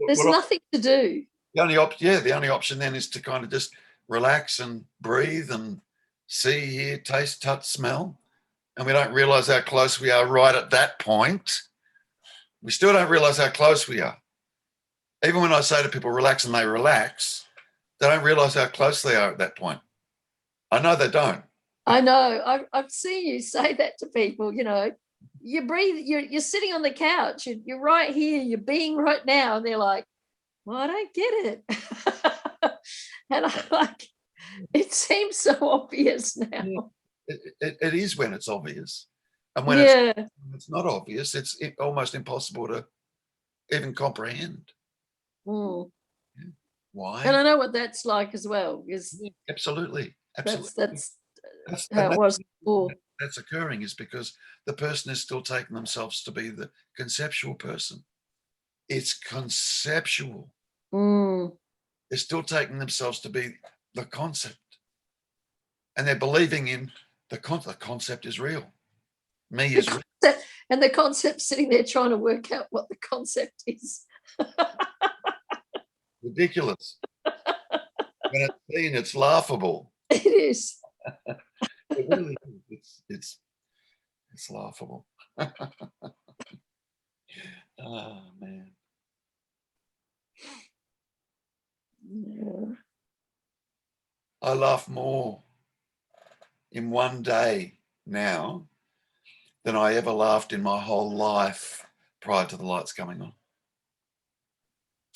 There's nothing to do. The only option then is to kind of just relax and breathe and see, hear, taste, touch, smell. And we don't realize how close we are right at that point. We still don't realize how close we are. Even when I say to people, relax, and they relax, they don't realize how close they are at that point. I know they don't. I know. I've seen you say that to people, you know, you breathe, you're sitting on the couch, you're right here, you're being right now. And they're like, well, I don't get it. And I'm like, it seems so obvious now. It is when it's obvious. And when it's not obvious, it's almost impossible to even comprehend. Mm. Why? And I know what that's like as well. Is absolutely. That's how it was before. That's occurring is because the person is still taking themselves to be the conceptual person. It's conceptual. They're still taking themselves to be the concept. And they're believing in the concept is real. Me is real. And the concept sitting there trying to work out what the concept is. Ridiculous. When it's seen, it's laughable. It is. It really is. It's laughable. Oh man. Yeah. I laugh more in one day now than I ever laughed in my whole life prior to the lights coming on.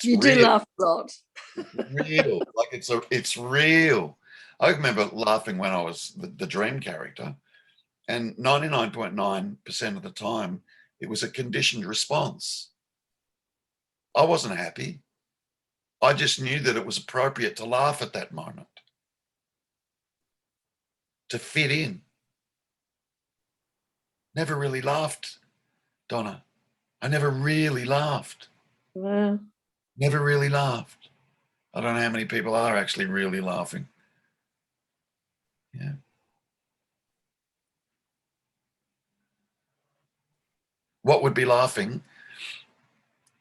You do laugh a lot. Real, like it's real. I remember laughing when I was the dream character, and 99.9% of the time it was a conditioned response. I wasn't happy. I just knew that it was appropriate to laugh at that moment, to fit in. Never really laughed, Donna. I never really laughed. Wow. Never really laughed. I don't know how many people are actually really laughing. Yeah. What would be laughing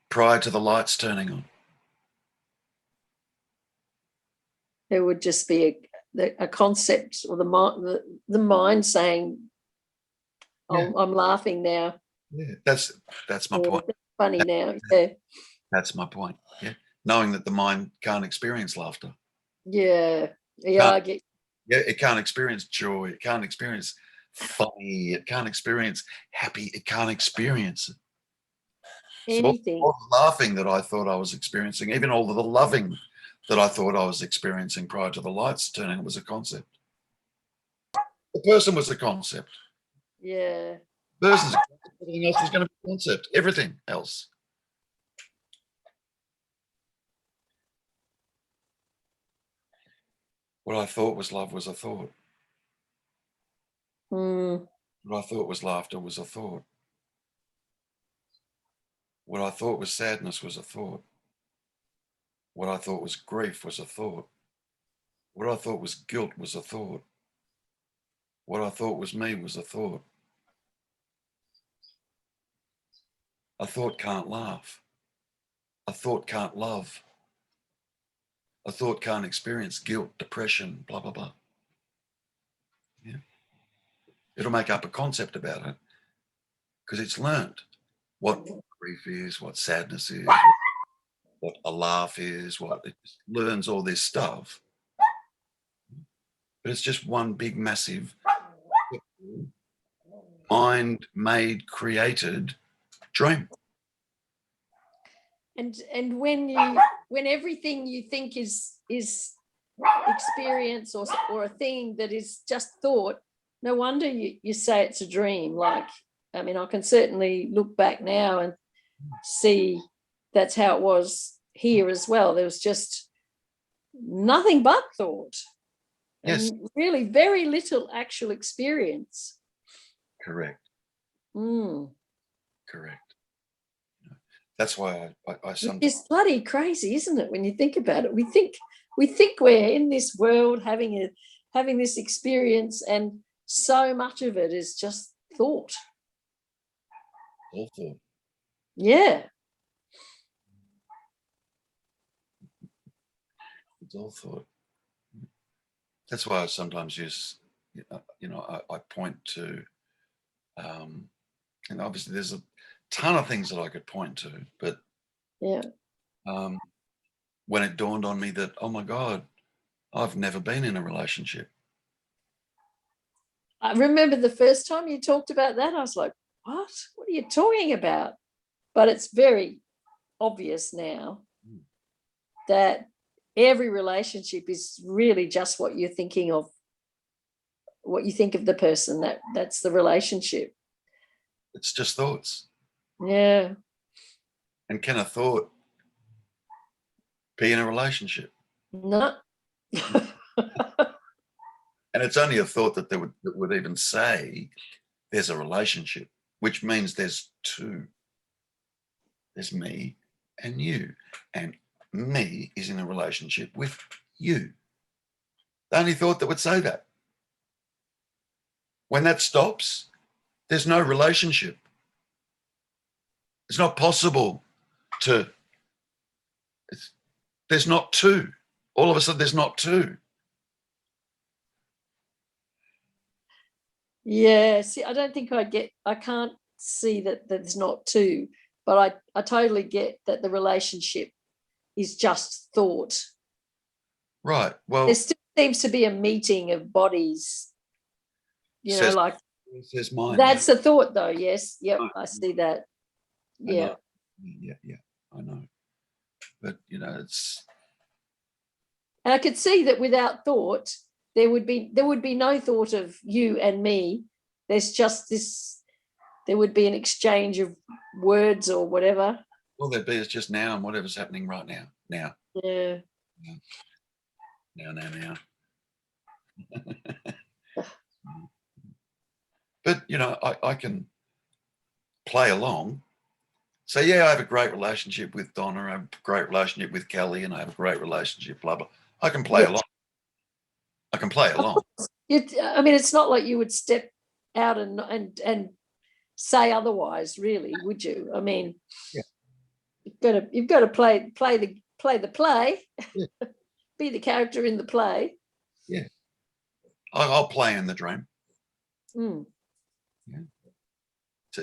prior to the lights turning on? There would just be a concept, or the mind saying, "Oh, Yeah. I'm laughing now." Yeah, that's my point. Funny now. Yeah. That's my point. Yeah. Knowing that the mind can't experience laughter. Yeah. Yeah, I get. Yeah, it can't experience joy. It can't experience funny. It can't experience happy. It can't experience it. So Anything. all the laughing that I thought I was experiencing, even all of the loving that I thought I was experiencing prior to the lights turning, was a concept. The person was a concept. Yeah. The person's a concept. Everything else was going to be a concept. Everything else. What I thought was love was a thought. Mm. What I thought was laughter was a thought. What I thought was sadness was a thought. What I thought was grief was a thought. What I thought was guilt was a thought. What I thought was me was a thought. A thought can't laugh. A thought can't love. A thought can't experience guilt, depression, blah, blah, blah. Yeah. It'll make up a concept about it because it's learned what grief is, what sadness is, what a laugh is, what it learns all this stuff. But it's just one big, massive, mind-made, created dream. And when everything you think is experience or a thing that is just thought, no wonder you say it's a dream. Like, I mean, I can certainly look back now and see that's how it was here as well. There was just nothing but thought. Yes. And really very little actual experience. Correct. Mm. Correct. That's why I sometimes. It's bloody crazy, isn't it? When you think about it, we think we're in this world having this experience, and so much of it is just thought. All thought. Yeah. It's all thought. That's why I sometimes use, I point to, and obviously there's a ton of things that I could point to, but Yeah. When it dawned on me that, oh my God, I've never been in a relationship. I remember the first time you talked about that, I was like, what? What are you talking about? But it's very obvious now that every relationship is really just what you're thinking of, what you think of the person. That's the relationship. It's just thoughts. Yeah. And can a thought be in a relationship? No. And it's only a thought that would even say there's a relationship, which means there's two. There's me and you, and me is in a relationship with you. The only thought that would say that. When that stops, there's no relationship. It's not possible there's not two. All of a sudden, there's not two. Yeah, see, I don't think I can't see that there's not two, but I totally get that the relationship is just thought. Right. Well, There still seems to be a meeting of bodies, says, like It says mine. That's a thought, though. Yes. Yep. No, I see that. I Yeah. know. Yeah. I know. But it's. And I could see that without thought, there would be no thought of you and me. There's just this. There would be an exchange of words or whatever. Well, there'd be it's just now and whatever's happening right now. Now. Yeah. Now. But I can play along. So yeah, I have a great relationship with Donna. I have a great relationship with Kelly, and I have a great relationship. Blah blah. I can play along. I can play along. I mean, it's not like you would step out and say otherwise, really, would you? I mean, yeah. you've got to play the play, yeah. be the character in the play. Yeah, I'll play in the dream. Mm. Yeah, so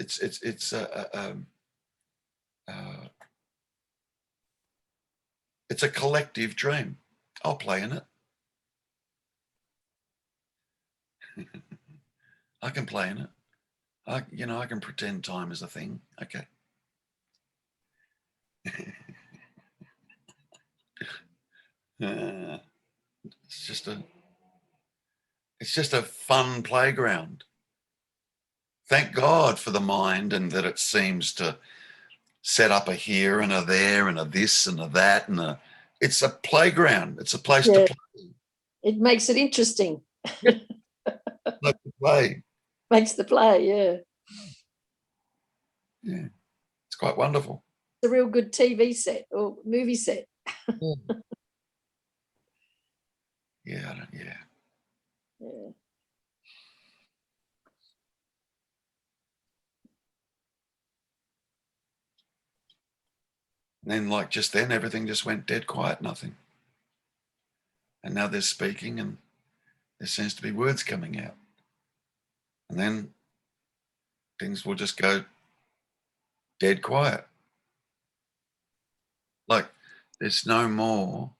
it's a collective dream. I'll play in it. I can play in it. I can pretend time is a thing. Okay. It's just a fun playground. Thank God for the mind, and that it seems to set up a here and a there and a this and a that and it's a playground. It's a place to play. It makes it interesting. Like to play. Makes the play, yeah. Yeah, it's quite wonderful. It's a real good TV set or movie set. Yeah. And then, like just then, everything just went dead quiet, nothing. And now they're speaking, and there seems to be words coming out. And then things will just go dead quiet. Like there's no more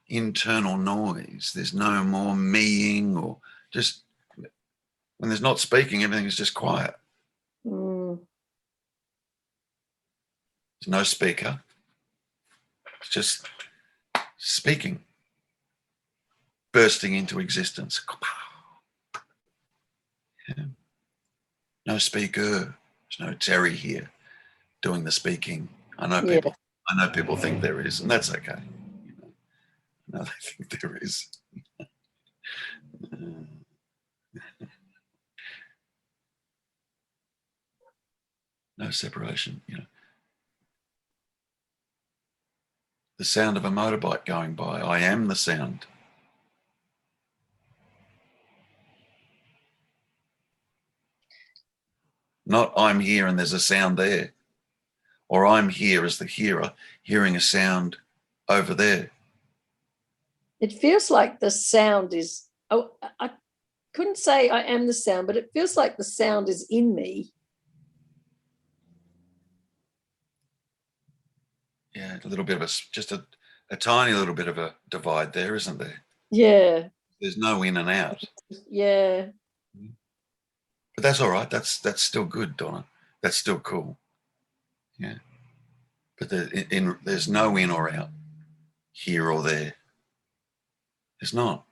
internal noise. There's no more meing, or just when there's not speaking, everything is just quiet. Mm. There's no speaker. It's just speaking, bursting into existence. Yeah. No speaker. There's no Terry here doing the speaking. I know people think there is, and that's okay. No, they think there is. No separation. The sound of a motorbike going by. I am the sound. Not I'm here and there's a sound there. Or I'm here as the hearer, hearing a sound over there. It feels like the sound is, I couldn't say I am the sound, but it feels like the sound is in me. Yeah, a little bit of just a tiny little bit of a divide there, isn't there? Yeah. There's no in and out. Yeah. But that's all right. That's still good, Donna. That's still cool. Yeah. But there's no in or out, here or there. There's not.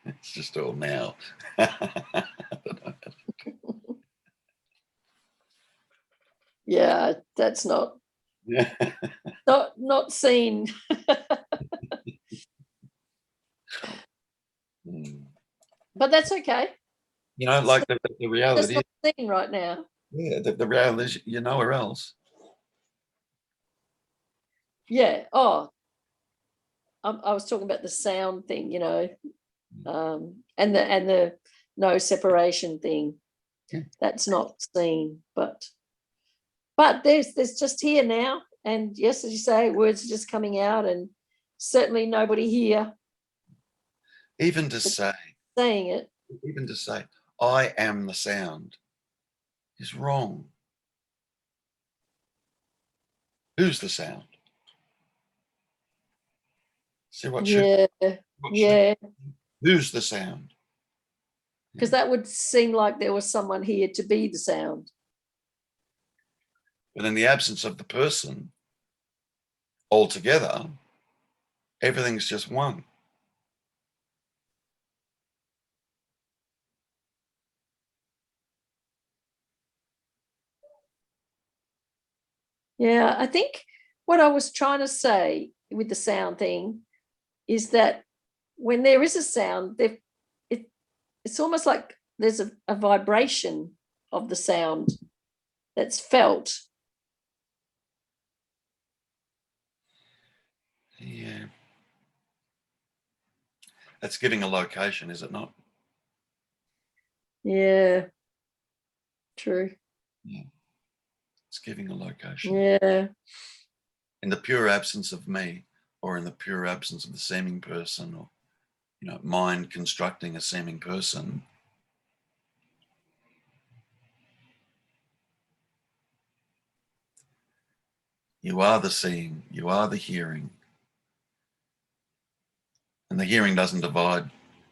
It's just all now. Yeah, that's not not seen. But that's okay. Like the reality. That's not seen right now. Yeah, the reality is you're nowhere else. Yeah. Oh, I was talking about the sound thing, and the no separation thing. Yeah. That's not seen, but there's just here now, and yes, as you say, words are just coming out, and certainly nobody here Even to say I am the sound is wrong. Who's the sound? See what should, Yeah, what should, yeah, who's the sound? because that would seem like there was someone here to be the sound. But in the absence of the person altogether, everything's just one. Yeah, I think what I was trying to say with the sound thing is that when there is a sound, it's almost like there's a vibration of the sound that's felt. Yeah. That's giving a location, is it not? Yeah, true. Yeah. It's giving a location. Yeah, In the pure absence of me, or in the pure absence of the seeming person, or mind constructing a seeming person, you are the seeing, you are the hearing. And the hearing doesn't divide,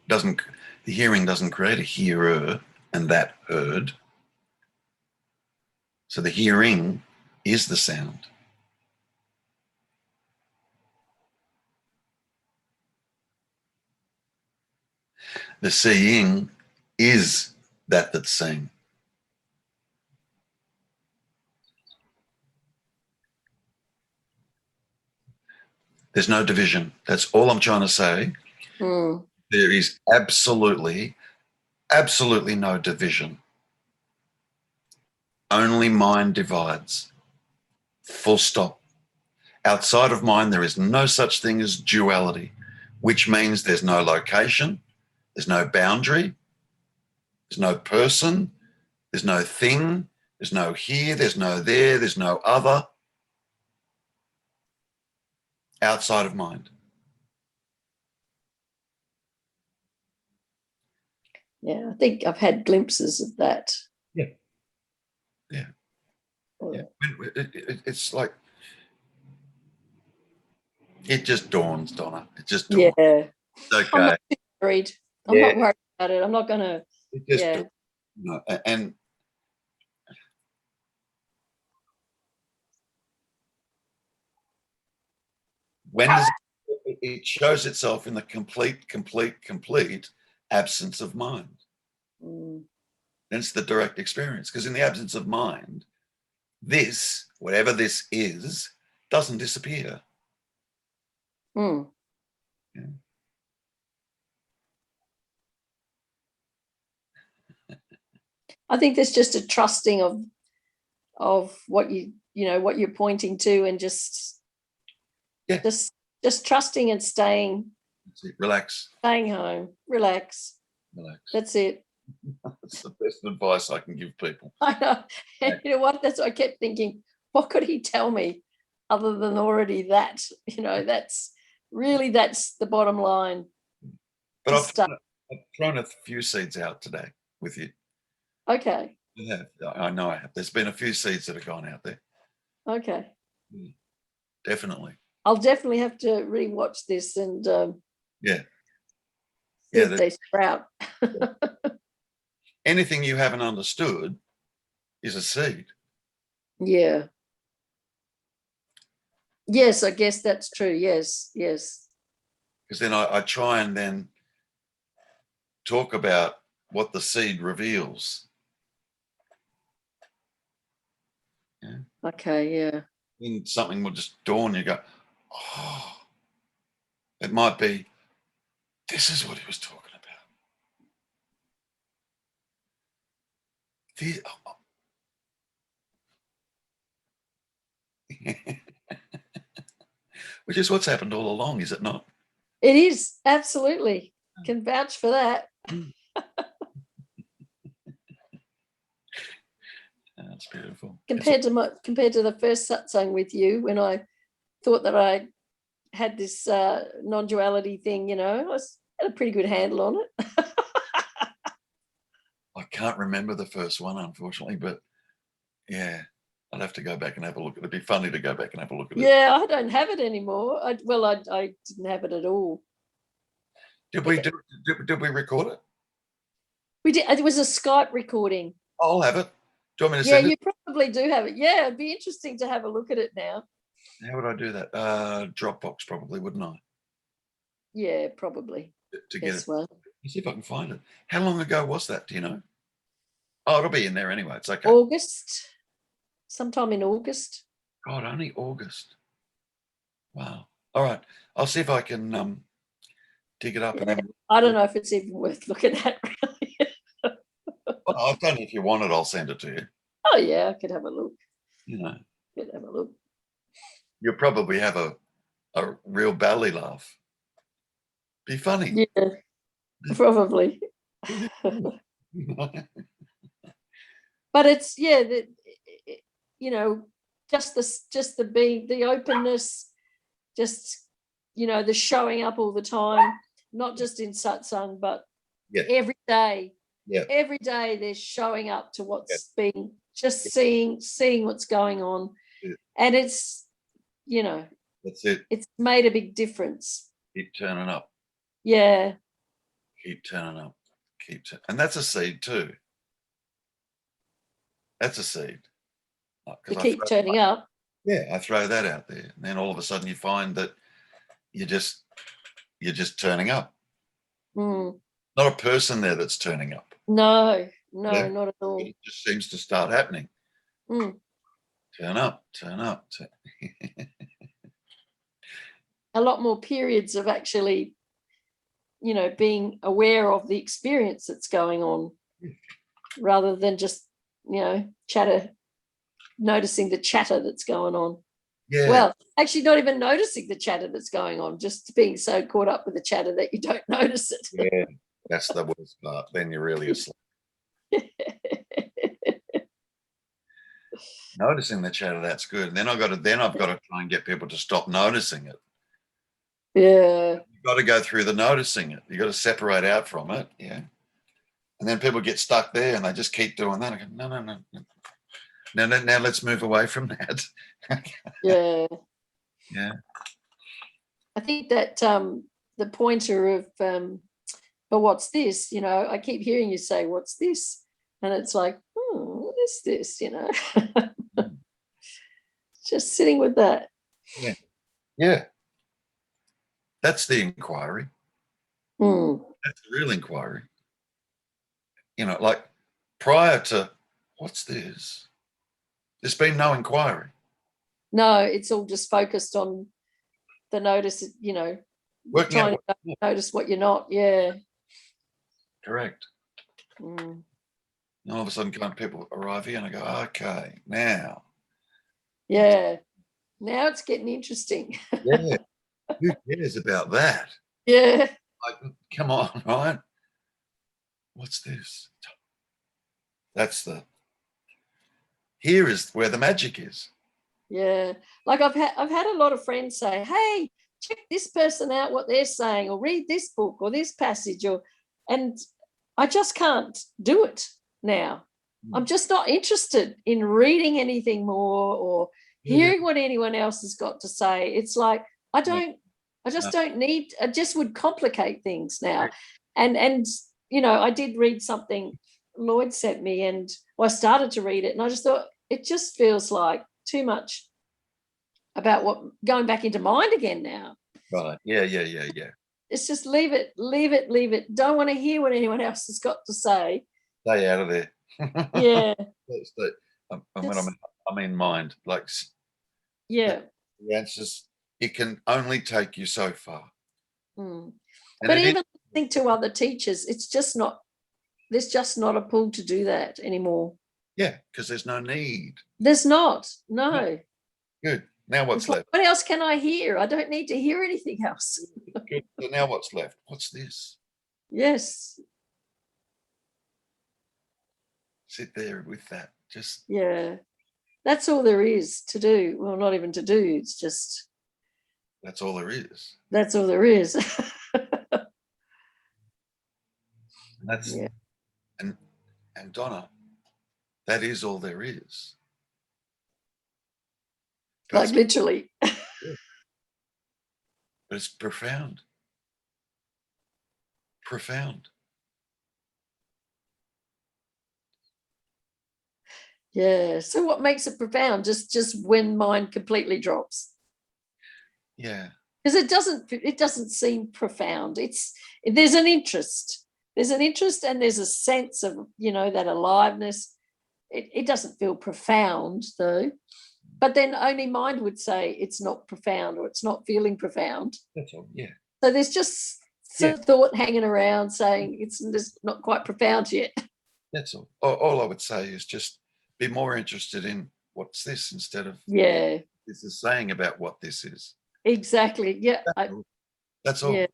the hearing doesn't create a hearer and that heard. So the hearing is the sound. The seeing is that's seen. There's no division. That's all I'm trying to say. mm, There is absolutely no division. Only mind divides. Full stop. Outside of mind, there is no such thing as duality, which means there's no location, there's no boundary, there's no person, there's no thing, there's no here, there's no there, there's no other outside of mind. yeah, I think I've had glimpses of that. Yeah. Yeah. Yeah. It's like, it just dawns, Donna. It just dawns. Yeah, It's I'm okay. not worried. I'm not worried about it. I'm not going to. It just Yeah. dawns, and when does it shows itself in the complete absence of mind. Mm. And it's the direct experience, because in the absence of mind, this, whatever this is, doesn't disappear. Mm. Yeah. I think there's just a trusting of what what you're pointing to, and just trusting and staying Relax. staying home. Relax. That's it. That's the best advice I can give people. I know. And you know what? That's what I kept thinking. What could he tell me other than already that? That's the bottom line. But I've thrown a few seeds out today with you. Okay. Yeah, I know I have. There's been a few seeds that have gone out there. Okay. Definitely. I'll definitely have to rewatch this and Yeah. see if they sprout. Anything you haven't understood is a seed. Yeah. Yes, I guess that's true. Yes. Because then I try and then talk about what the seed reveals. Yeah. Okay, yeah. Then something will just dawn, you go, oh, it might be, this is what he was talking about. Which is what's happened all along, is it not? It is, absolutely. Can vouch for that. That's beautiful. Compared to the first satsang with you, when I thought that I had this non-duality thing, I had a pretty good handle on it. I can't remember the first one, unfortunately, but yeah. I'd have to go back and have a look. It'd be funny to go back and have a look at it. Yeah, I don't have it anymore. I didn't have it at all. Did we record it? We did. It was a Skype recording. I'll have it. Do you want me to Yeah, send you it? probably do have it. Yeah, it'd be interesting to have a look at it now. How would I do that? Dropbox probably, wouldn't I? Yeah, probably. To get Yes, it. well, Let's see if I can find it. How long ago was that? Do you know? Oh, it'll be in there anyway. It's okay. August, sometime in August. God, only August. Wow. All right. I'll see if I can dig it up and then. I don't know if it's even worth looking at, really. Well, I've done it. If you want it, I'll send it to you. Oh yeah, I could have a look. You know, Could have a look. you'll probably have a real belly laugh. Be funny. Yeah, probably. But it's you know, just the openness, just the showing up all the time, not just in satsang, but Yeah. every day. Yeah. Every day they're showing up to what's being, just seeing what's going on. Yeah. And it's, That's it. it's made a big difference. Keep turning up. Yeah. Keep turning up. And that's a seed too. That's a seed. To keep turning up. Yeah, I throw that out there. And then all of a sudden you find that you're just turning up. Mm. Not a person there that's turning up. No, not at all. It just seems to start happening. Mm. Turn up. A lot more periods of actually, being aware of the experience that's going on, rather than just, noticing the chatter that's going on. Yeah. Well, actually not even noticing the chatter that's going on, just being so caught up with the chatter that you don't notice it. Yeah, that's the worst part. Then you're really asleep. Noticing the chatter, that's good. And then I've got to try and get people to stop noticing it. Yeah. You've got to go through the noticing it. You've got to separate out from it. Yeah. And then people get stuck there and they just keep doing that. I go, no. Now let's move away from that. Yeah. Yeah. I think that the pointer of, but what's this? I keep hearing you say, what's this? And it's like, what is this? Just sitting with that. Yeah. Yeah. That's the inquiry. Mm. That's the real inquiry. Like prior to what's this? There's been no inquiry. No, it's all just focused on the notice, Working trying out to notice what you're not. Yeah. Correct. Mm. And all of a sudden, people arrive here and I go, okay, now. Yeah. Now it's getting interesting. Yeah. Who cares about that? Yeah. Like, come on, right? What's this? Here is where the magic is. Yeah. Like I've had a lot of friends say, hey, check this person out, what they're saying, or read this book or this passage, and I just can't do it now. I'm just not interested in reading anything more or hearing what anyone else has got to say. It's like I just would complicate things now. And I did read something Lloyd sent me, and I started to read it, and I just thought it just feels like too much about what going back into mind again now. Right. Yeah. It's just leave it. Don't want to hear what anyone else has got to say. Stay out of there. Yeah. I mean mind. Like, yeah. The answers, it can only take you so far. Mm. But even listening to other teachers, there's just not a pull to do that anymore. Yeah, because there's no need. There's not. No. Good. Now what's left? What else can I hear? I don't need to hear anything else. Good. So now what's left? What's this? Yes. Sit there with that. Just. Yeah. That's all there is to do. Well, not even to do. It's just. That's all there is. That's all there is. That's. Yeah. And Donna, that is all there is. Like literally. But it's profound. Profound. Yeah. So what makes it profound? Just when mind completely drops. Yeah. Because it doesn't seem profound. There's an interest. There's an interest and there's a sense of, that aliveness. It doesn't feel profound though. But then only mind would say it's not profound or it's not feeling profound. That's all. Yeah. So there's just some thought hanging around saying it's just not quite profound yet. That's all. All I would say is just be more interested in what's this instead of this is saying about what this is. Exactly. Yeah. That's all. Yeah.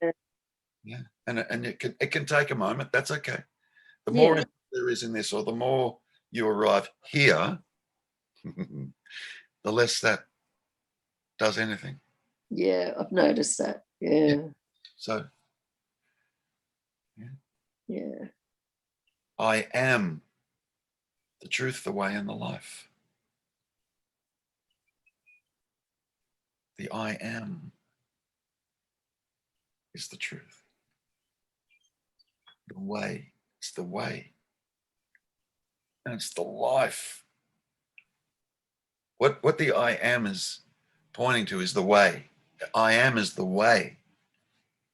Yeah. And it can take a moment. That's okay. The more there is in this, or the more you arrive here, the less that does anything. Yeah, I've noticed that. Yeah. So Yeah. I am the truth, the way, and the life. The I am is the truth. The way, it's the way. And it's the life. What the I am is pointing to is the way. I am is the way.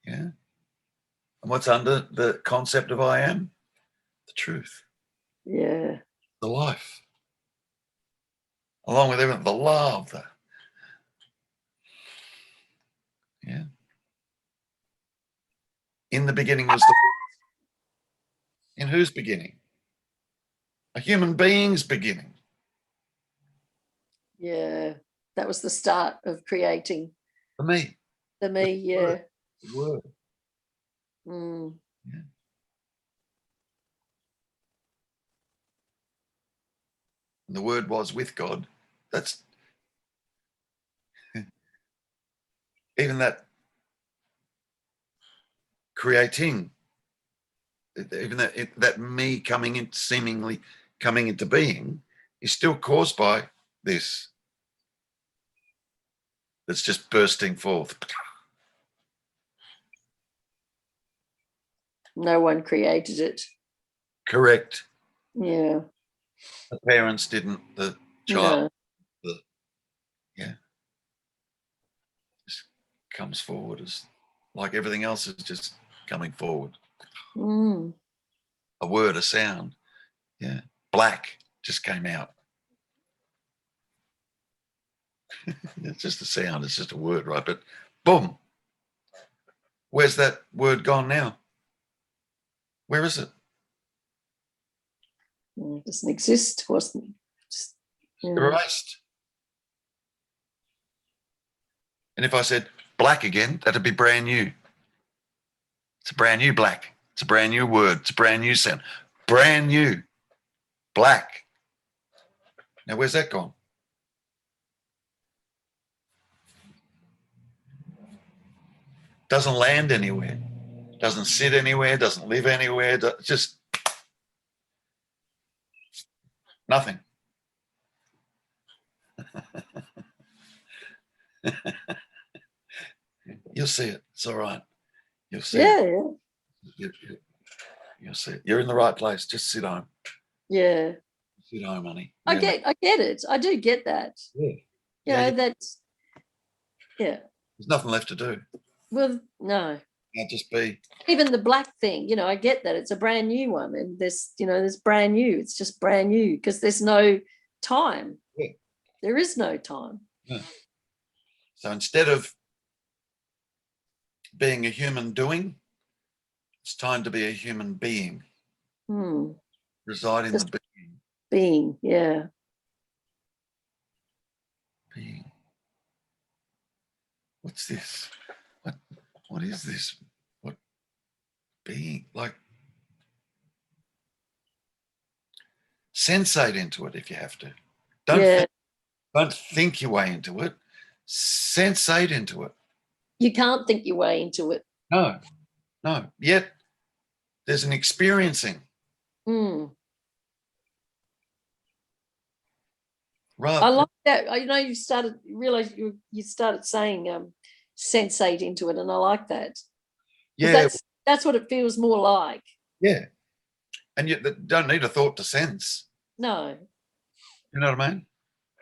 Yeah. And what's under the concept of I am? The truth. Yeah. The life. Along with everything, the love. Yeah. In the beginning was the. In whose beginning? A human being's beginning. Yeah. That was the start of creating. For me. For me, yeah. The word. Mm. Yeah. And the word was with God. That's even that creating, even that me coming in, seemingly coming into being, is still caused by this. That's just bursting forth. No one created it. Correct. Yeah. The parents didn't. The child. No. Just comes forward as like everything else is just coming forward. Mm. A word, a sound. Yeah. Black just came out. It's just a sound. It's just a word, right? But boom. Where's that word gone now? Where is it? It doesn't exist, wasn't just, Erased. And if I said black again, that'd be brand new. It's a brand new black. It's a brand new word. It's a brand new sound. Brand new. Black. Now, where's that gone? Doesn't land anywhere. Doesn't sit anywhere. Doesn't live anywhere. Just nothing. You'll see it. It's all right. You'll see it. You'll see it. You're in the right place. Just sit home. Yeah. Sit home, honey. I get it. I do get that. Yeah. That's There's nothing left to do. Well, no. Can't just be. Even the black thing, I get that it's a brand new one, and there's brand new. It's just brand new because there's no time. Yeah. There is no time. Yeah. So instead of being a human doing, it's time to be a human being. Reside in the being. Being, yeah. Being. What's this? What is this? What being? Like, sensate into it if you have to. Don't think your way into it. Sensate into it. You can't think your way into it. No. Yet there's an experiencing. Right. I like that. You know, you realize you started saying sensate into it, and I like that. Yeah. That's what it feels more like. Yeah. And you don't need a thought to sense. No. You know what I mean?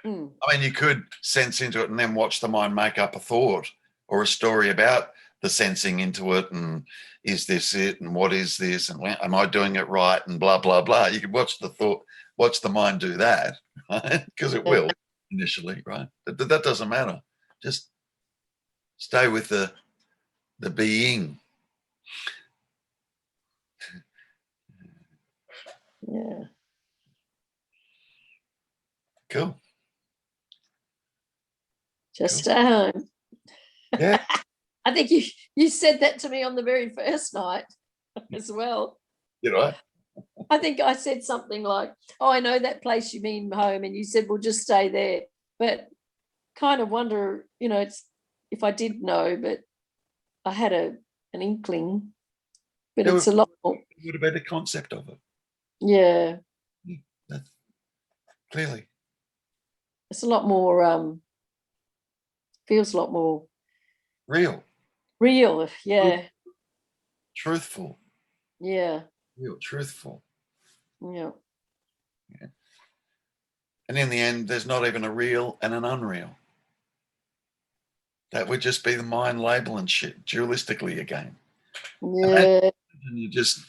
Mm. I mean, you could sense into it and then watch the mind make up a thought or a story about the sensing into it, and is this it, and what is this, and am I doing it right, and blah blah blah. You could watch the mind do that, right? Because it will initially, right? But that doesn't matter. Just stay with the being. Yeah. Cool. Just stay home. Yeah. I think you said that to me on the very first night as well. You know. I think I said something like, "Oh, I know that place you mean home," and you said, "Well, just stay there." But kind of wonder, you know, it's if I did know, but I had an inkling. But it's a lot more. It would have been a concept of it. Yeah. That's clearly. It's a lot more. Feels a lot more Real. real. Yeah. Truthful. Yeah. Real. Truthful. Yeah. Yeah. And in the end, there's not even a real and an unreal. That would just be the mind labeling shit dualistically again. Yeah. And you just,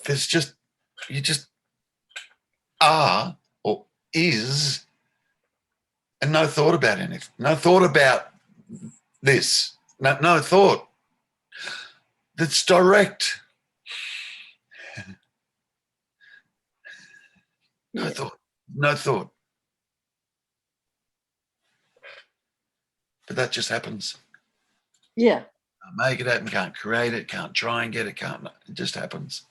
there's just, you just are or is, and no thought about anything. No thought about this. No thought. That's direct. No thought. No thought. But that just happens. Yeah. Can't make it happen, can't create it, can't try and get it, can't. It just happens.